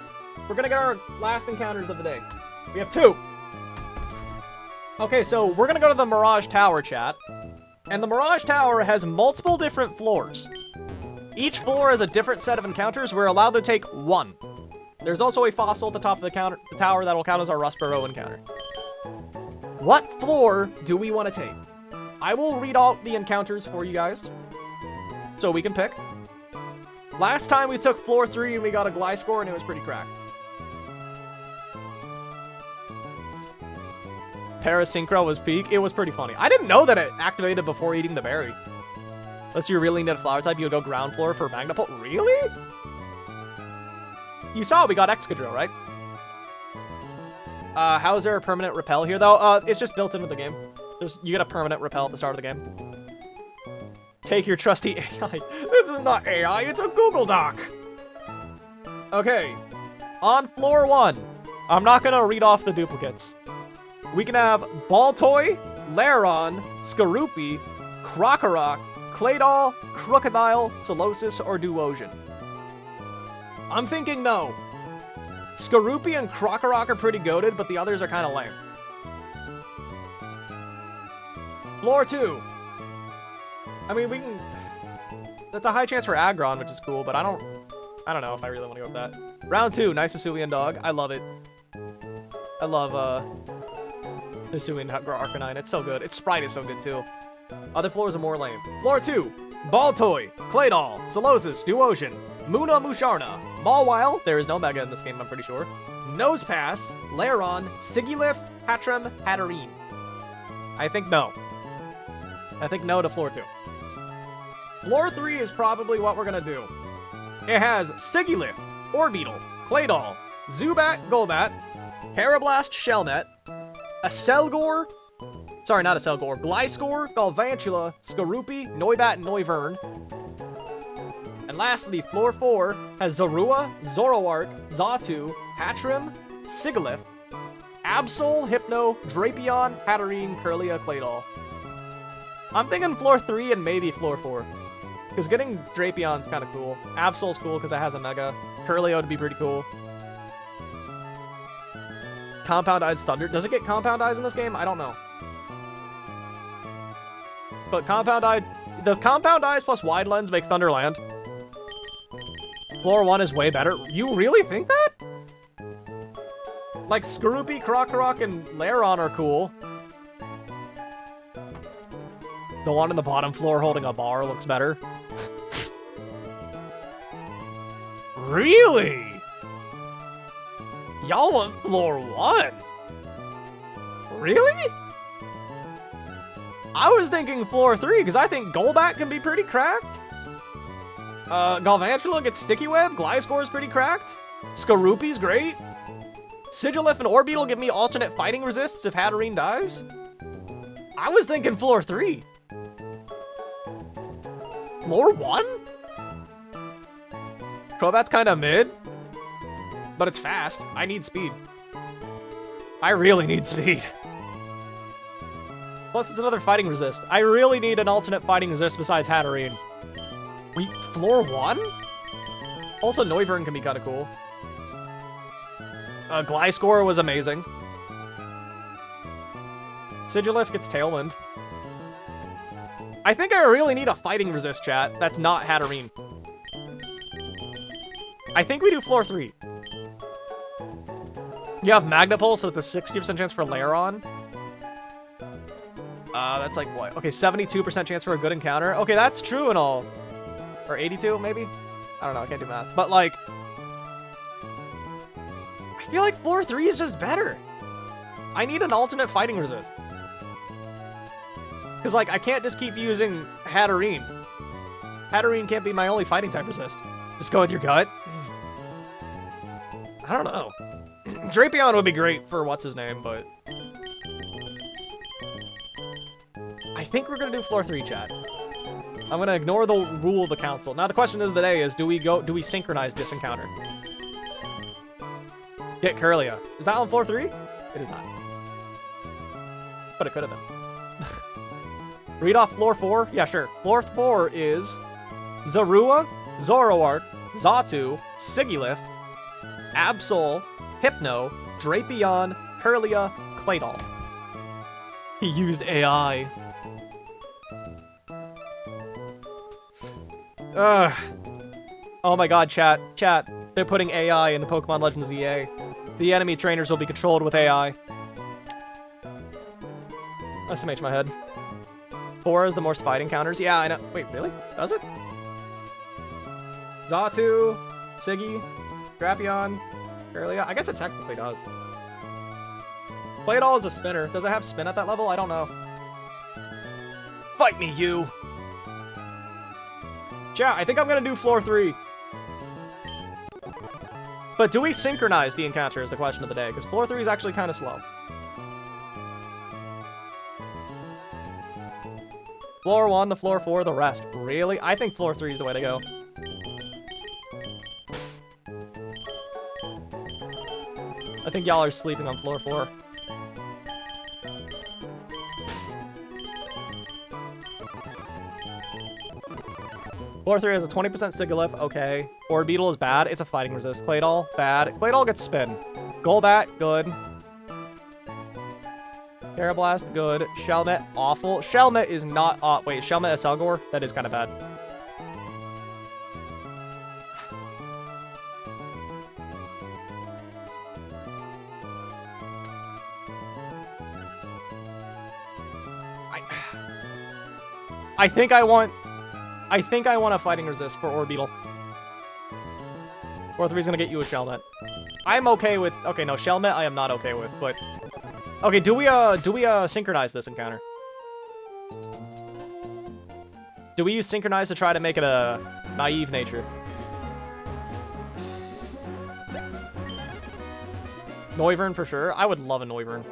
We're going to get our last encounters of the day. We have 2. Okay, so we're gonna go to the Mirage Tower, chat. And the Mirage Tower has multiple different floors. Each floor has a different set of encounters. We're allowed to take 1. There's also a fossil at the top of the tower that will count as our Rustboro encounter. What floor do we want to take? I will read out the encounters for you guys, so we can pick. Last time we took floor 3 and we got a Gliscor and it was pretty cracked. Parasynchro was peak. It was pretty funny. I didn't know that it activated before eating the berry. Unless you really need a flower type, you would go ground floor for Magnapult. Really? You saw we got Excadrill, right? How is there a permanent repel here, though? It's just built into the game. You get a permanent repel at the start of the game. Take your trusty AI. This is not AI, it's a Google Doc. Okay. On floor 1. I'm not going to read off the duplicates. We can have Baltoy, Lairon, Skorupi, Krokorok, Claydol, Crocodile, Solosis, or Duosion. I'm thinking no. Skorupi and Krokorok are pretty goated, but the others are kind of lame. Floor 2. I mean, we can... That's a high chance for Aggron, which is cool, but I don't know if I really want to go with that. Round 2, nice Hisuian dog. I love it. I love, Hisuian Arcanine. It's so good. Its sprite is so good, too. Other floors are more lame. Floor 2. Baltoy, Claydol, Solosis, Duosion, Muna Musharna, Mawile, there is no Mega in this game, I'm pretty sure, Nosepass, Lairon, Sigilyph, Hattrem, Hatterene. I think no. I think no to floor 2. Floor 3 is probably what we're gonna do. It has Sigilyph, Orbeetle, Claydol, Zubat, Golbat, Parablast, Shellnet, Acelgor, sorry, not Acelgor, Gliscor, Galvantula, Skorupi, Noibat, and Noivern. And lastly, floor 4 has Zorua, Zoroark, Xatu, Hattrem, Sigilyph, Absol, Hypno, Drapion, Hatterene, Kirlia, Claydol. I'm thinking floor 3 and maybe floor 4. Because getting Drapion's kind of cool. Absol's cool because it has a Mega. Kirlia would be pretty cool. Compound Eyes Thunder. Does it get Compound Eyes in this game? I don't know. But Compound Eye... Does Compound Eyes plus Wide Lens make Thunderland? Floor 1 is way better. You really think that? Like, Skorupi, Krokorok, and Lairon are cool. The one in the bottom floor holding a bar looks better. Really? Y'all want floor 1? Really? I was thinking floor 3, because I think Golbat can be pretty cracked. Galvantula gets Sticky Web. Gliscor is pretty cracked. Skorupi's great. Sigilyph and Orbeetle give me alternate fighting resists if Hatterene dies. I was thinking floor 3. Floor 1? Crobat's kind of mid, but it's fast. I need speed. I really need speed. Plus, it's another fighting resist. I really need an alternate fighting resist besides Hatterene. Floor 1? Also, Noivern can be kind of cool. Gliscor was amazing. Sigilif gets Tailwind. I think I really need a fighting resist, chat. That's not Hatterene. I think we do floor 3. You have Magnapole, so it's a 60% chance for Lairon. That's like what? Okay, 72% chance for a good encounter. Okay, that's true and all. Or 82, maybe? I don't know, I can't do math. But, like, I feel like floor 3 is just better. I need an alternate fighting resist. Because, like, I can't just keep using Hatterene. Hatterene can't be my only fighting type resist. Just go with your gut. I don't know. Drapion would be great for what's-his-name, but... I think we're going to do floor 3, chat. I'm going to ignore the rule of the council. Now, the question of the day is, do we synchronize this encounter? Get Kirlia. Is that on floor 3? It is not. But it could have been. Read off floor 4? Yeah, sure. Floor 4 is Zorua, Zoroark, Xatu, Sigilif, Absol, Hypno, Drapion, Kirlia, Claydol. He used AI. Ugh. Oh my god, chat. Chat. They're putting AI in the Pokemon Legends EA. The enemy trainers will be controlled with AI. SMH my head. 4 is the most fighting counters. Yeah, I know. Wait, really? Does it? Xatu, Siggy, Drapion, Kirlia. I guess it technically does. Claydol is a spinner. Does it have spin at that level? I don't know. Fight me, you! Chat, I think I'm gonna do floor 3. But do we synchronize the encounter is the question of the day, because floor 3 is actually kind of slow. Floor 1 to floor 4, the rest. Really? I think floor 3 is the way to go. I think y'all are sleeping on floor 4. Floor 3 has a 20% Sigilif, okay. Orbeetle is bad, it's a fighting resist. Claydol, bad. Claydol gets spin. Golbat, good. Terrablast, good. Shelmet, awful. Shelmet is not, wait, Shelmet is Selgor? That is kind of bad. I think I want a fighting resist for Orbeetle. Floor 3 is gonna get you a Shelmet. I'm okay with... Okay, no, Shelmet I am not okay with, but... Okay, do we synchronize this encounter? Do we use synchronize to try to make it a naive nature? Noivern for sure. I would love a Noivern.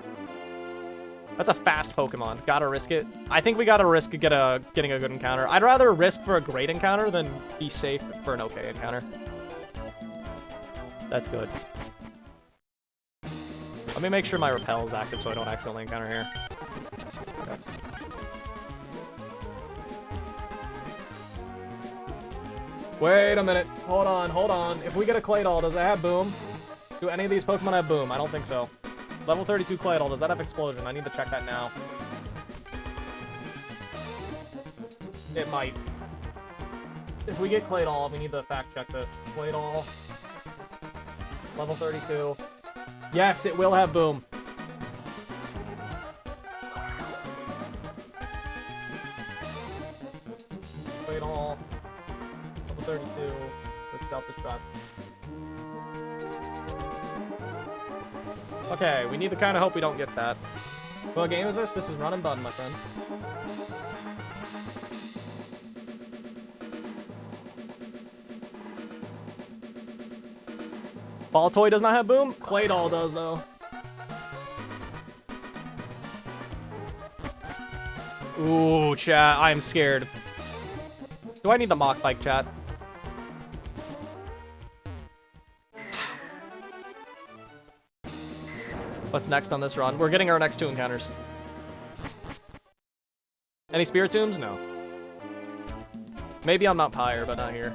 That's a fast Pokemon. Gotta risk it. I think we gotta risk getting a good encounter. I'd rather risk for a great encounter than be safe for an okay encounter. That's good. Let me make sure my Repel is active so I don't accidentally encounter here. Okay. Wait a minute. Hold on, hold on. If we get a Claydol, does it have Boom? Do any of these Pokemon have Boom? I don't think so. Level 32 Claydol, does that have Explosion? I need to check that now. It might. If we get Claydol, we need to fact check this. Claydol. Level 32. Yes, it will have Boom. Claydol. Level 32. Let's stealth this shot. Okay, we need to kind of hope we don't get that. What game is this? This is Run and Bun, my friend. Baltoy does not have Boom? Claydol does, though. Ooh, chat, I am scared. Do I need the Mach Bike, chat? What's next on this run? We're getting our next 2 encounters. Any Spiritombs? No. Maybe on Mount Pyre, but not here.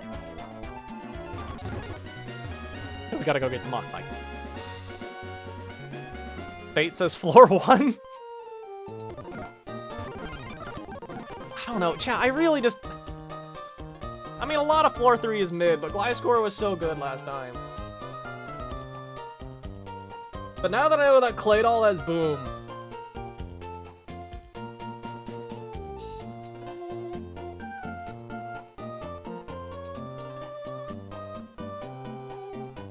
We gotta go get the Mach Bike. Fate says floor 1. I don't know. Chat, I really just... I mean, a lot of floor 3 is mid, but Gliscor was so good last time. But now that I know that Claydol has Boom...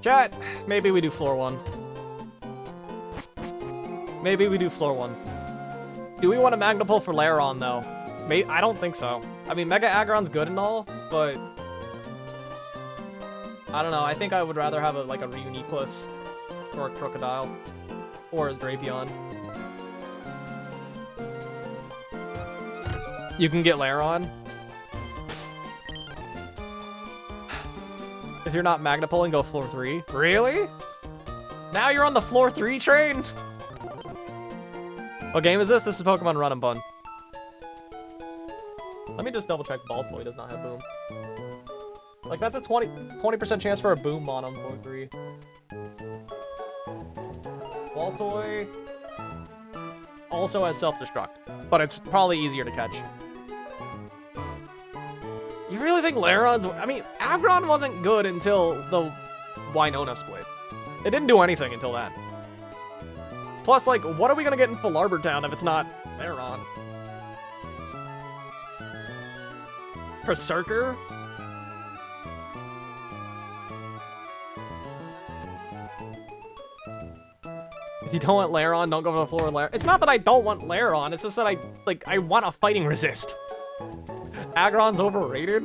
Chat, maybe we do floor 1. Maybe we do floor 1. Do we want a Magna Pull for Lairon, though? I don't think so. I mean, Mega Aggron's good and all, but... I don't know, I think I would rather have a Reuniclus or a Crocodile or a Drapion. You can get Lairon. If you're not Magna Pulling, go floor 3. Really? Now you're on the floor 3 train? What game is this? This is Pokemon Run and Bun. Let me just double check Baltoy does not have Boom. Like, that's a 20% chance for a Boom on him, floor 3. Baltoy also has Self-Destruct, but it's probably easier to catch. You really think Lairon's... I mean, Aggron wasn't good until the Winona split. It didn't do anything until that. Plus, like, what are we gonna get in Full Arbor Town if it's not Lairon? Berserker? If you don't want Lairon, don't go to the floor with Lairon. It's not that I don't want Lairon, it's just that I want a fighting resist. Aggron's overrated.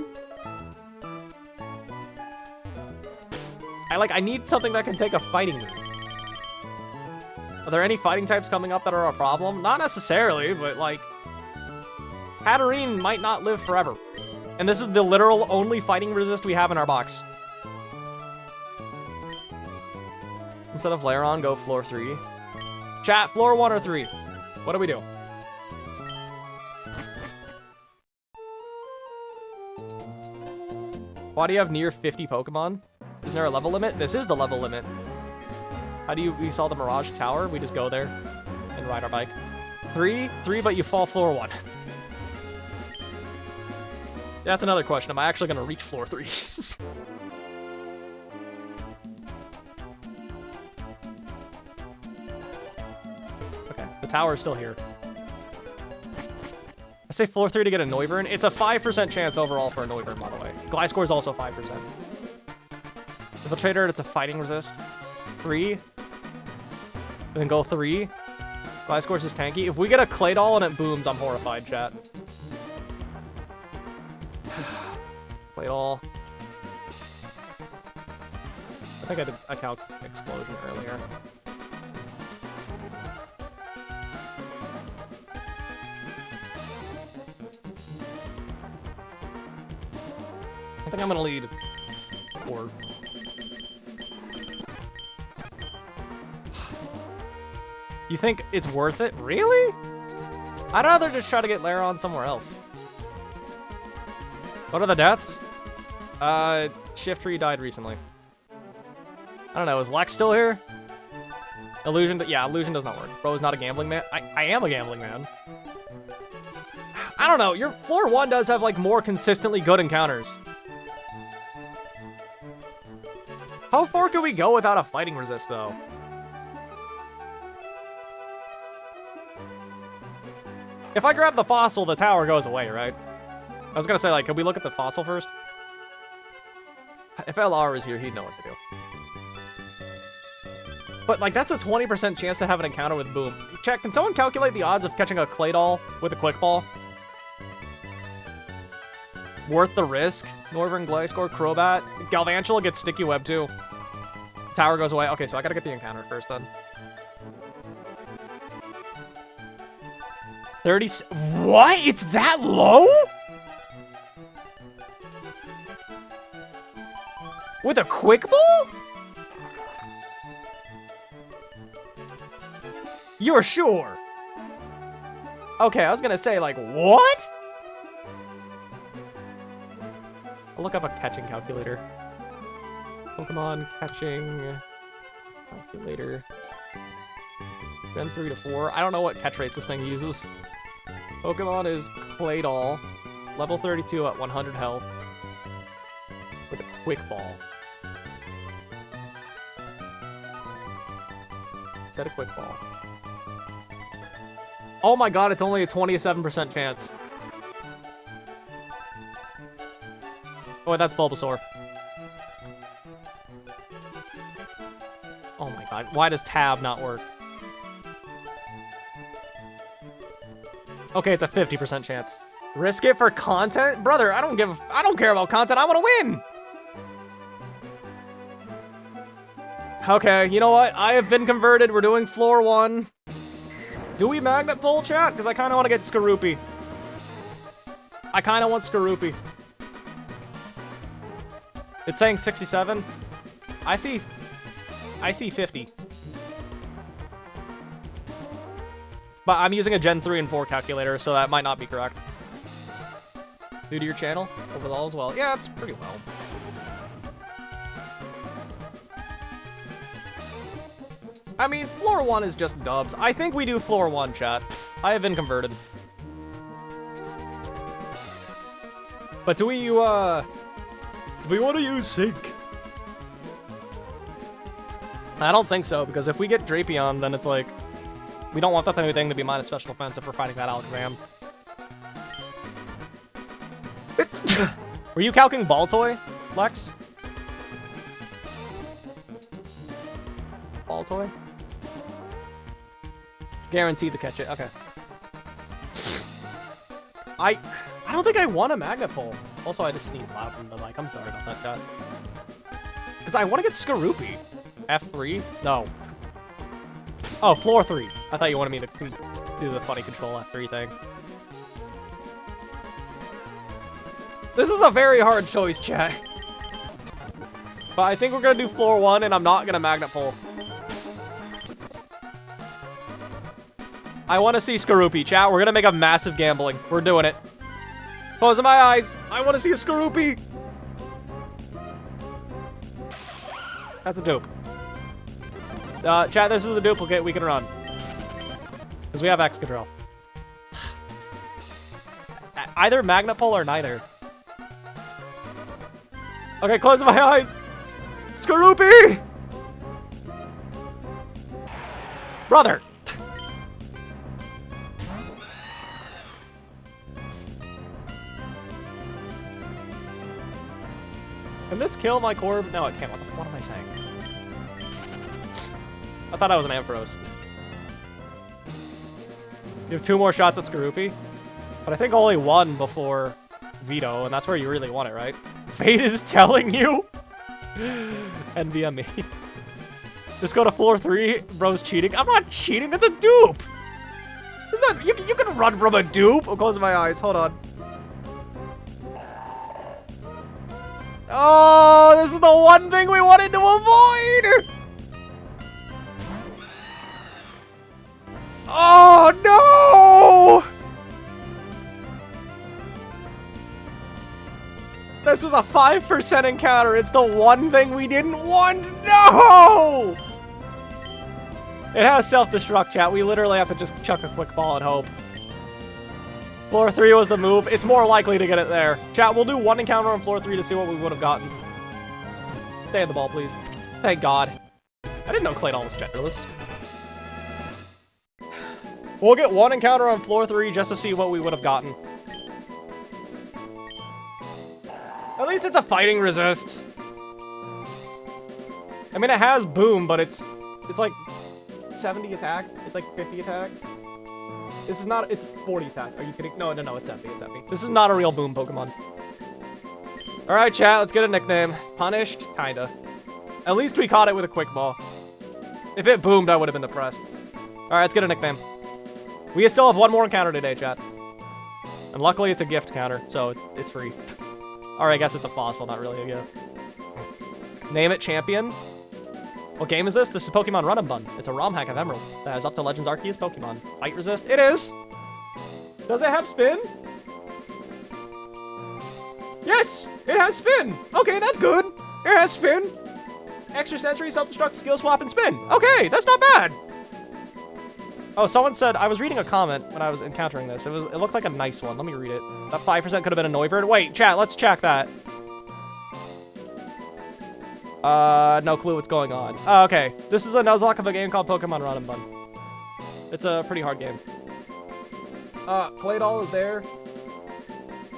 I need something that can take a fighting move. Are there any fighting types coming up that are a problem? Not necessarily, but like... Hatterene might not live forever. And this is the literal only fighting resist we have in our box. Instead of Lairon, go floor 3. Chat, floor 1 or 3? What do we do? Why do you have near 50 Pokemon? Isn't there a level limit? This is the level limit. How do we saw the Mirage Tower? We just go there and ride our bike. 3, but you fall floor 1. That's another question. Am I actually going to reach floor 3? Okay, the tower is still here. I say floor 3 to get a Noivern. It's a 5% chance overall for a Noivern, by the way. Gliscor is also 5%. Infiltrator, it's a fighting resist. 3. And then go 3. Gliscor's is tanky. If we get a Claydol and it booms, I'm horrified, chat. Claydol. I think I did a Calc Explosion earlier. I think I'm gonna lead 4. You think it's worth it? Really? I'd rather just try to get Lairon somewhere else. What are the deaths? Shiftry died recently. I don't know, is Lex still here? Illusion, yeah, Illusion does not work. Bro is not a gambling man. I am a gambling man. I don't know, your floor 1 does have like more consistently good encounters. How far can we go without a fighting resist though? If I grab the fossil, the tower goes away, right? I was gonna say, like, could we look at the fossil first? If LR was here, he'd know what to do. But, like, that's a 20% chance to have an encounter with Boom. Check, can someone calculate the odds of catching a Claydol with a Quick Ball? Worth the risk? Noivern, Gliscor, Crobat. Galvantula gets Sticky Web, too. Tower goes away. Okay, so I gotta get the encounter first, then. 30... What? It's that low? With a Quick Ball? You're sure? Okay, I was gonna say, like, what? I'll look up a catching calculator. Pokemon catching calculator. Gen 3 to 4. I don't know what catch rates this thing uses. Pokemon is Claydol. Level 32 at 100 health. With a quick ball. Set a quick ball. Oh my god, it's only a 27% chance. Oh, that's Bulbasaur. Oh my god, why does tab not work? Okay, it's a 50% chance. Risk it for content? Brother, I don't care about content, I want to win! Okay, you know what? I have been converted, we're doing floor 1. Do we magnet pull, chat? Because I kind of want to get Skorupi. I kind of want Skorupi. It's saying 67. I see 50. But I'm using a Gen 3 and 4 calculator, so that might not be correct. New to your channel? Overall as well. Yeah, it's pretty well. I mean, floor 1 is just dubs. I think we do floor 1, chat. I have been converted. But do we want to use Sync? I don't think so, because if we get Drapion, then it's like... We don't want that thing to be minus special defense if we're fighting that Alakazam. Were you calcing Baltoy, Lex? Baltoy? Guaranteed to catch it. Okay. I don't think I want a Magnet Pull. Also, I just sneezed loud from the mic. I'm sorry about that, chat. Because I want to get Skorupi. F3? No. Oh, floor 3. I thought you wanted me to do the funny control F3 thing. This is a very hard choice, chat. But I think we're going to do floor 1, and I'm not going to Magnet Pull. I want to see Skorupi, chat. We're going to make a massive gambling. We're doing it. Closing my eyes. I want to see a Skorupi. That's a dupe. Chat, this is the duplicate we can run. Because we have Excadrill. Either Magnet Pull or neither. Okay, closing my eyes. Skorupi! Brother! Can this kill my Corb? No, it can't. What am I saying? I thought I was an Ampharos. You have 2 more shots at Skorupi? But I think only 1 before Veto, and that's where you really want it, right? Fate is telling you? NVM me. Just go to floor 3. Bro's cheating. I'm not cheating. That's a dupe. Is that you can run from a dupe? I'll close my eyes. Hold on. Oh, this is the one thing we wanted to avoid. Oh no! This was a 5% encounter. It's the one thing we didn't want. No! It has self-destruct, chat. We literally have to just chuck a quick ball and hope. Floor 3 was the move. It's more likely to get it there. Chat, we'll do 1 encounter on floor 3 to see what we would have gotten. Stay on the ball, please. Thank God. I didn't know Claydol was genderless. We'll get 1 encounter on floor 3 just to see what we would have gotten. At least it's a fighting resist. I mean, it has boom, but it's like 70 attack. It's like 50 attack. This is not, it's 40 attack. Are you kidding? No, it's 70, it's 70. This is not a real boom Pokemon. All right, chat, let's get a nickname. Punished? Kinda. At least we caught it with a quick ball. If it boomed, I would have been depressed. All right, let's get a nickname. We still have 1 more encounter today, chat. And luckily it's a gift counter, so it's free. Or I guess it's a fossil, not really a gift. Name it Champion. What game is this? This is Pokemon Run and Bun. It's a ROM hack of Emerald that has up to Legends Arceus Pokemon. Fight resist? It is! Does it have spin? Yeah, Yes! It has spin! Okay, that's good. It has spin. Extra sentry, self-destruct, skill swap, and spin. Okay, that's not bad. Oh, someone said, I was reading a comment when I was encountering this. It looked like a nice one. Let me read it. That 5% could have been a Noivern. Wait, chat, let's check that. No clue what's going on. Oh, okay. This is a Nuzlocke of a game called Pokemon Run and Bun. It's a pretty hard game. Claydol is there.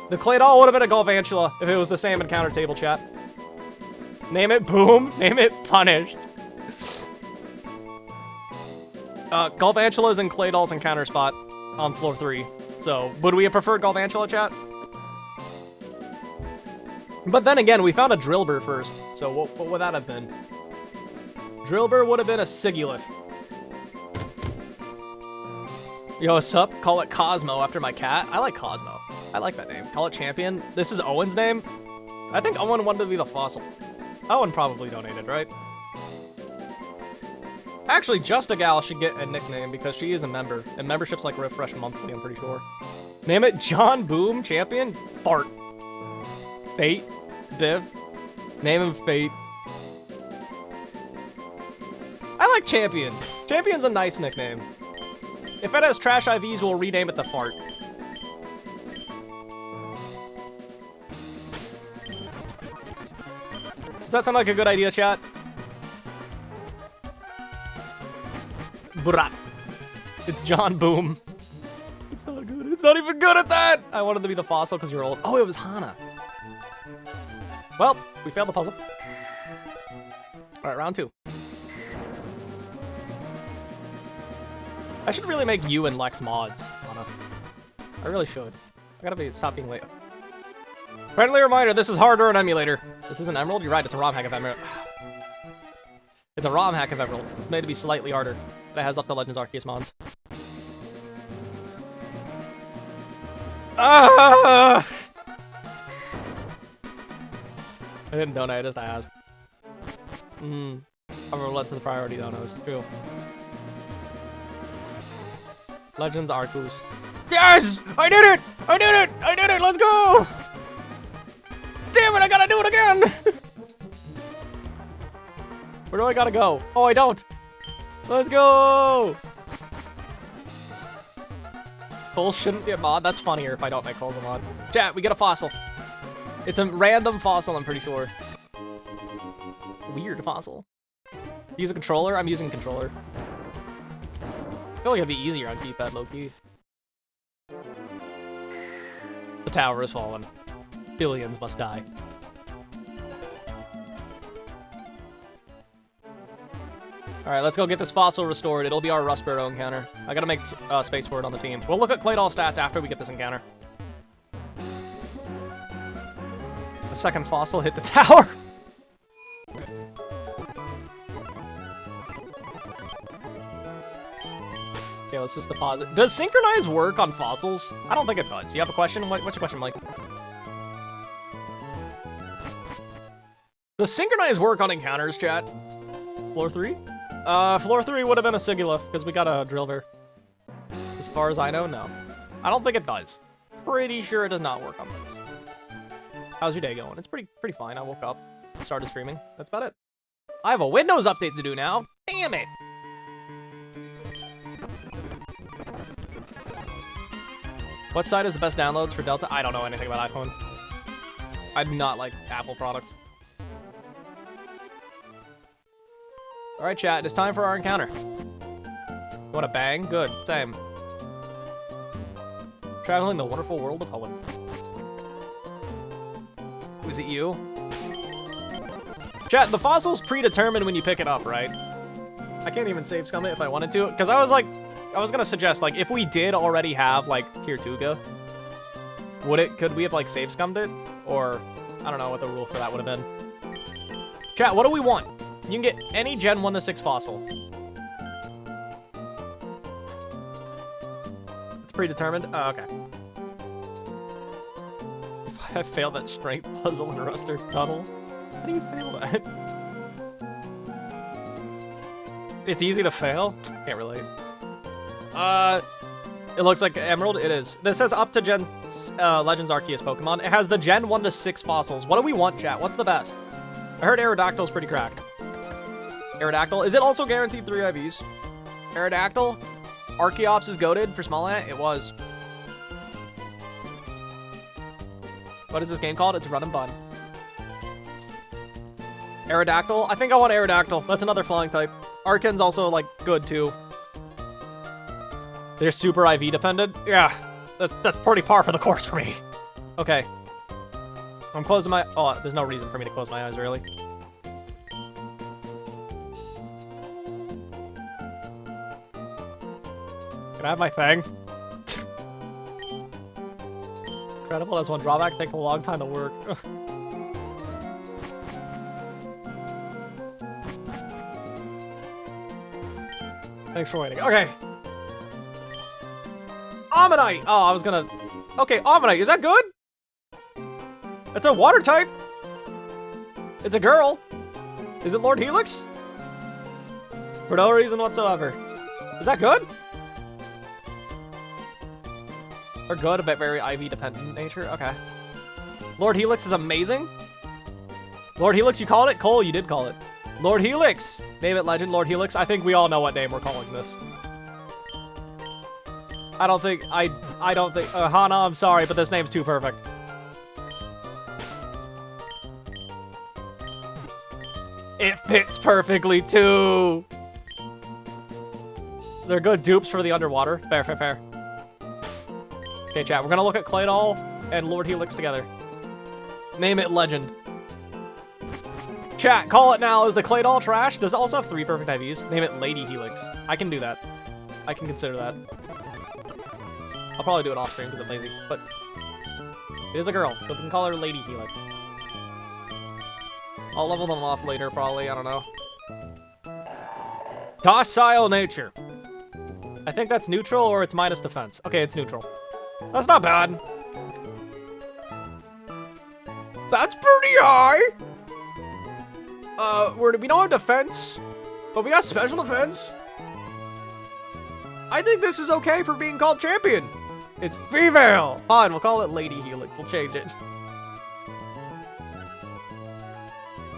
The Claydol would have been a Galvantula if it was the same encounter table, chat. Name it Boom. Name it Punished. Galvantula's in Claydol's encounter spot on floor 3. So, would we have preferred Galvantula, chat? But then again, we found a Drillbur first. So, what would that have been? Drillbur would have been a Sigilif. Yo, what's up? Call it Cosmo after my cat. I like Cosmo. I like that name. Call it Champion. This is Owen's name. I think Owen wanted to be the fossil. Owen probably donated, right? Actually, Just a Gal should get a nickname because she is a member. And memberships like refresh monthly, I'm pretty sure. Name it John Boom Champion. Fart. Fate. Div. Name him Fate. I like Champion. Champion's a nice nickname. If it has trash IVs, we'll rename it the Fart. Does that sound like a good idea, chat? Brat. It's John Boom. It's not good. It's not even good at that! I wanted to be the fossil because you're old. Oh, it was Hana. Well, we failed the puzzle. Alright, round 2. I should really make you and Lex mods, Hana. I really should. I gotta stop being late. Friendly reminder, this is harder on emulator. This is an Emerald? You're right, it's a ROM hack of Emerald. It's a ROM hack of Emerald. It's made to be slightly harder. But it has up to Legends Arceus mods. Ah! I didn't donate, I just asked. I'm gonna let to the priority donos. True. Legends Arceus. Yes! I did it! I did it! I did it! Let's go! Damn it, I gotta do it again! Where do I gotta go? Oh, I don't. Let's go! Cole shouldn't be a mod. That's funnier if I don't make Cole a mod. Chat, we get a fossil. It's a random fossil, I'm pretty sure. Weird fossil. Use a controller? I'm using a controller. I feel like it'd be easier on keypad, low-key. The tower has fallen. Billions must die. Alright, let's go get this fossil restored. It'll be our Rustboro encounter. I gotta make space for it on the team. We'll look at Claydol stats after we get this encounter. The second fossil hit the tower. Okay, let's just deposit. Does synchronize work on fossils? I don't think it does. You have a question? What's your question, Mike? Does synchronize work on encounters, chat? Floor 3? Floor 3 would have been a Sigilif, because we got a Drillbur. As far as I know, no. I don't think it does. Pretty sure it does not work on those. How's your day going? It's pretty fine. I woke up, started streaming. That's about it. I have a Windows update to do now. Damn it! What side is the best downloads for Delta? I don't know anything about iPhone. I do not like Apple products. Alright, chat. It's time for our encounter. You want to bang? Good. Same. Traveling the wonderful world of Owen. Was it you? Chat, the fossil's predetermined when you pick it up, right? I can't even save scum it if I wanted to, because I was gonna suggest, like, if we did already have, like, tier 2 go, could we have, like, save scummed it? Or, I don't know what the rule for that would have been. Chat, what do we want? You can get any Gen 1 to 6 fossil. It's predetermined? Oh, okay. I failed that strength puzzle in Ruster Tunnel. How do you fail that? It's easy to fail? Can't relate. It looks like Emerald. It is. This says up to Gen Legends Arceus Pokemon. It has the Gen 1 to 6 fossils. What do we want, chat? What's the best? I heard Aerodactyl's pretty cracked. Aerodactyl. Is it also guaranteed 3 IVs? Aerodactyl? Archeops is goated for small ant? It was. What is this game called? It's Run and Bun. Aerodactyl? I think I want Aerodactyl. That's another flying type. Arcan's also, like, good, too. They're super IV dependent? Yeah. That's pretty par for the course for me. Okay. I'm closing my... Oh, there's no reason for me to close my eyes, really. Can I have my thing? Incredible. That's one drawback. Takes a long time to work. Thanks for waiting. Okay. Ammonite! Oh, I was gonna... Okay, Ammonite. Is that good? It's a water type. It's a girl. Is it Lord Helix? For no reason whatsoever. Is that good? Or good, but very IV dependent in nature? Okay. Lord Helix is amazing. Lord Helix, you called it? Cole, you did call it. Lord Helix! Name it Legend, Lord Helix. I think we all know what name we're calling this. I don't think, Hana, I'm sorry, but this name's too perfect. It fits perfectly, too! They're good dupes for the underwater. Fair, fair, fair. Okay, chat, we're gonna look at Claydol and Lord Helix together. Name it Legend. Chat, call it now. Is the Claydol trash? Does it also have 3 perfect IVs? Name it Lady Helix. I can do that. I can consider that. I'll probably do it off stream because I'm lazy, but it is a girl, so we can call her Lady Helix. I'll level them off later, probably. I don't know. Docile nature. I think that's neutral or it's minus defense. Okay, it's neutral. That's not bad. That's pretty high. We don't have defense, but we got special defense. I think this is okay for being called champion. It's female. Fine, we'll call it Lady Helix. We'll change it.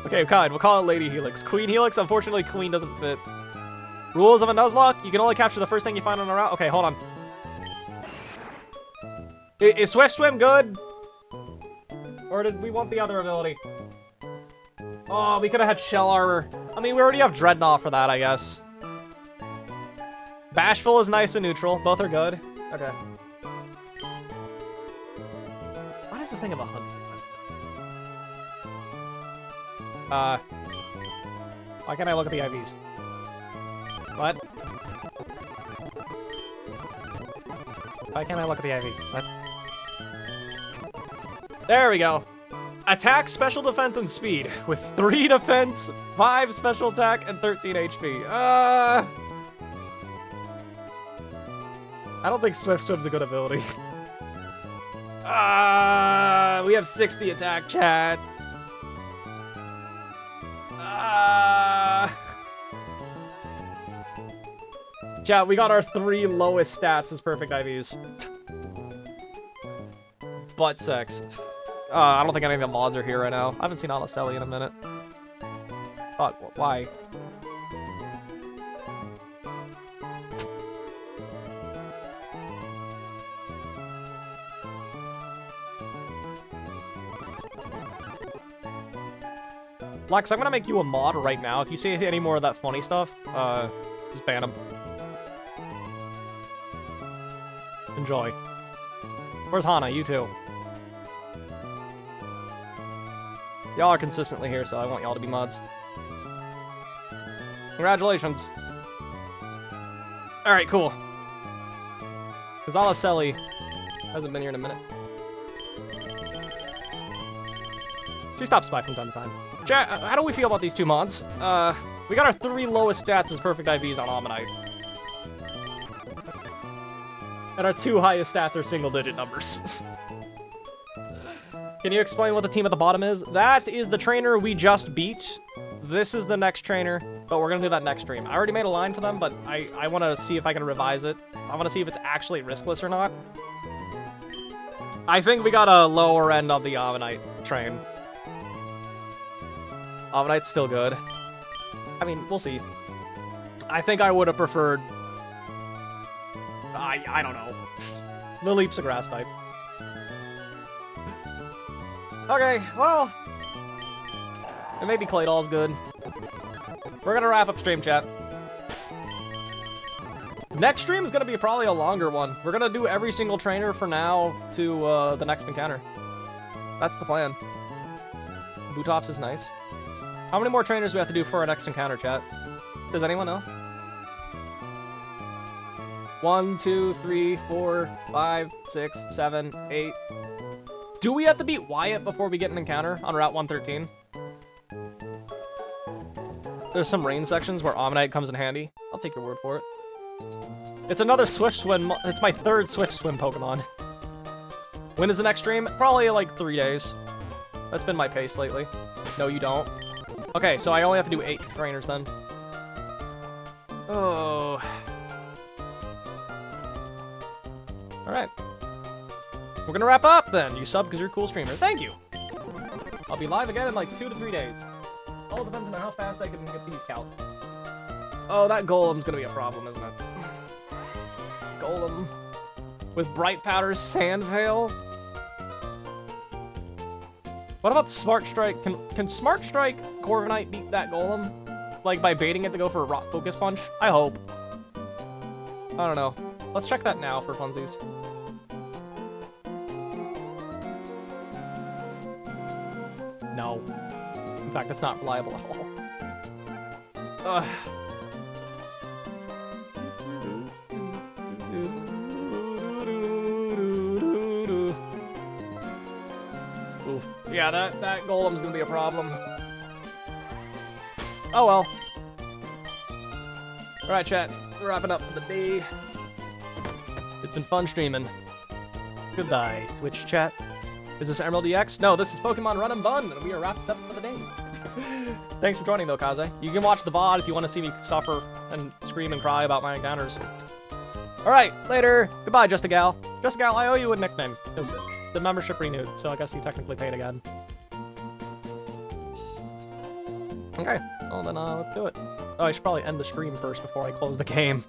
Okay, kind. We'll call it Lady Helix. Queen Helix. Unfortunately, Queen doesn't fit. Rules of a Nuzlocke. You can only capture the first thing you find on a route. Okay, hold on. Is Swift Swim good? Or did we want the other ability? Oh, we could have had Shell Armor. I mean, we already have Dreadnought for that, I guess. Bashful is nice and neutral. Both are good. Okay. Why does this thing have 100? Why can't I look at the IVs? What? Why can't I look at the IVs? What? There we go. Attack, special defense, and speed. With 3 defense, 5 special attack, and 13 HP. I don't think Swift Swim's a good ability. We have 60 attack, chat. Chat, we got our 3 lowest stats as perfect IVs. Butt sex. I don't think any of the mods are here right now. I haven't seen Alacelli in a minute. Why? Lex, I'm gonna make you a mod right now. If you see any more of that funny stuff, just ban him. Enjoy. Where's Hana? You too. Y'all are consistently here, so I want y'all to be mods. Congratulations. Alright, cool. Because Alacelli hasn't been here in a minute. She stops by from time to time. Chat, how do we feel about these 2 mods? We got our 3 lowest stats as perfect IVs on Ammonite. And our 2 highest stats are single-digit numbers. Can you explain what the team at the bottom is? That is the trainer we just beat. This is the next trainer, but we're gonna do that next stream. I already made a line for them, but I want to see if I can revise it. I want to see if it's actually riskless or not. I think we got a lower end of the Omanyte train. Omanyte's still good. I mean, we'll see. I think I would have preferred... I don't know. Lileep's a grass type. Okay, well... And maybe Claydol's good. We're gonna wrap up stream, chat. Next stream is gonna be probably a longer one. We're gonna do every single trainer for now to the next encounter. That's the plan. Bootops is nice. How many more trainers do we have to do for our next encounter, chat? Does anyone know? 1, 2, 3, 4, 5, 6, 7, 8. Do we have to beat Wyatt before we get an encounter on Route 113? There's some rain sections where Omanyte comes in handy. I'll take your word for it. It's another Swift Swim. It's my third Swift Swim Pokemon. When is the next stream? Probably like 3 days. That's been my pace lately. No, you don't. Okay, so I only have to do 8 trainers then. Oh. Alright. We're gonna wrap up then. You sub because you're a cool streamer. Thank you. I'll be live again in like 2 to 3 days. All depends on how fast I can get these cal. Oh, that Golem's gonna be a problem, isn't it? Golem. With Bright Powder's Sand Veil? What about Smart Strike? Can Smart Strike Corviknight beat that Golem? Like, by baiting it to go for a Rock Focus Punch? I hope. I don't know. Let's check that now for funsies. No. In fact, it's not reliable at all. Ugh. Oof. Yeah, that Golem's gonna be a problem. Oh well. Alright, chat. We're wrapping up for the day. It's been fun streaming. Goodbye, Twitch chat. Is this Emerald EX? No, this is Pokemon Run and Bun, and we are wrapped up for the day. Thanks for joining, though, Kaze. You can watch the VOD if you want to see me suffer and scream and cry about my encounters. Alright, later. Goodbye, Just a Gal. Just a Gal, I owe you a nickname, because the membership renewed, so I guess you technically paid again. Okay, well then, let's do it. Oh, I should probably end the stream first before I close the game.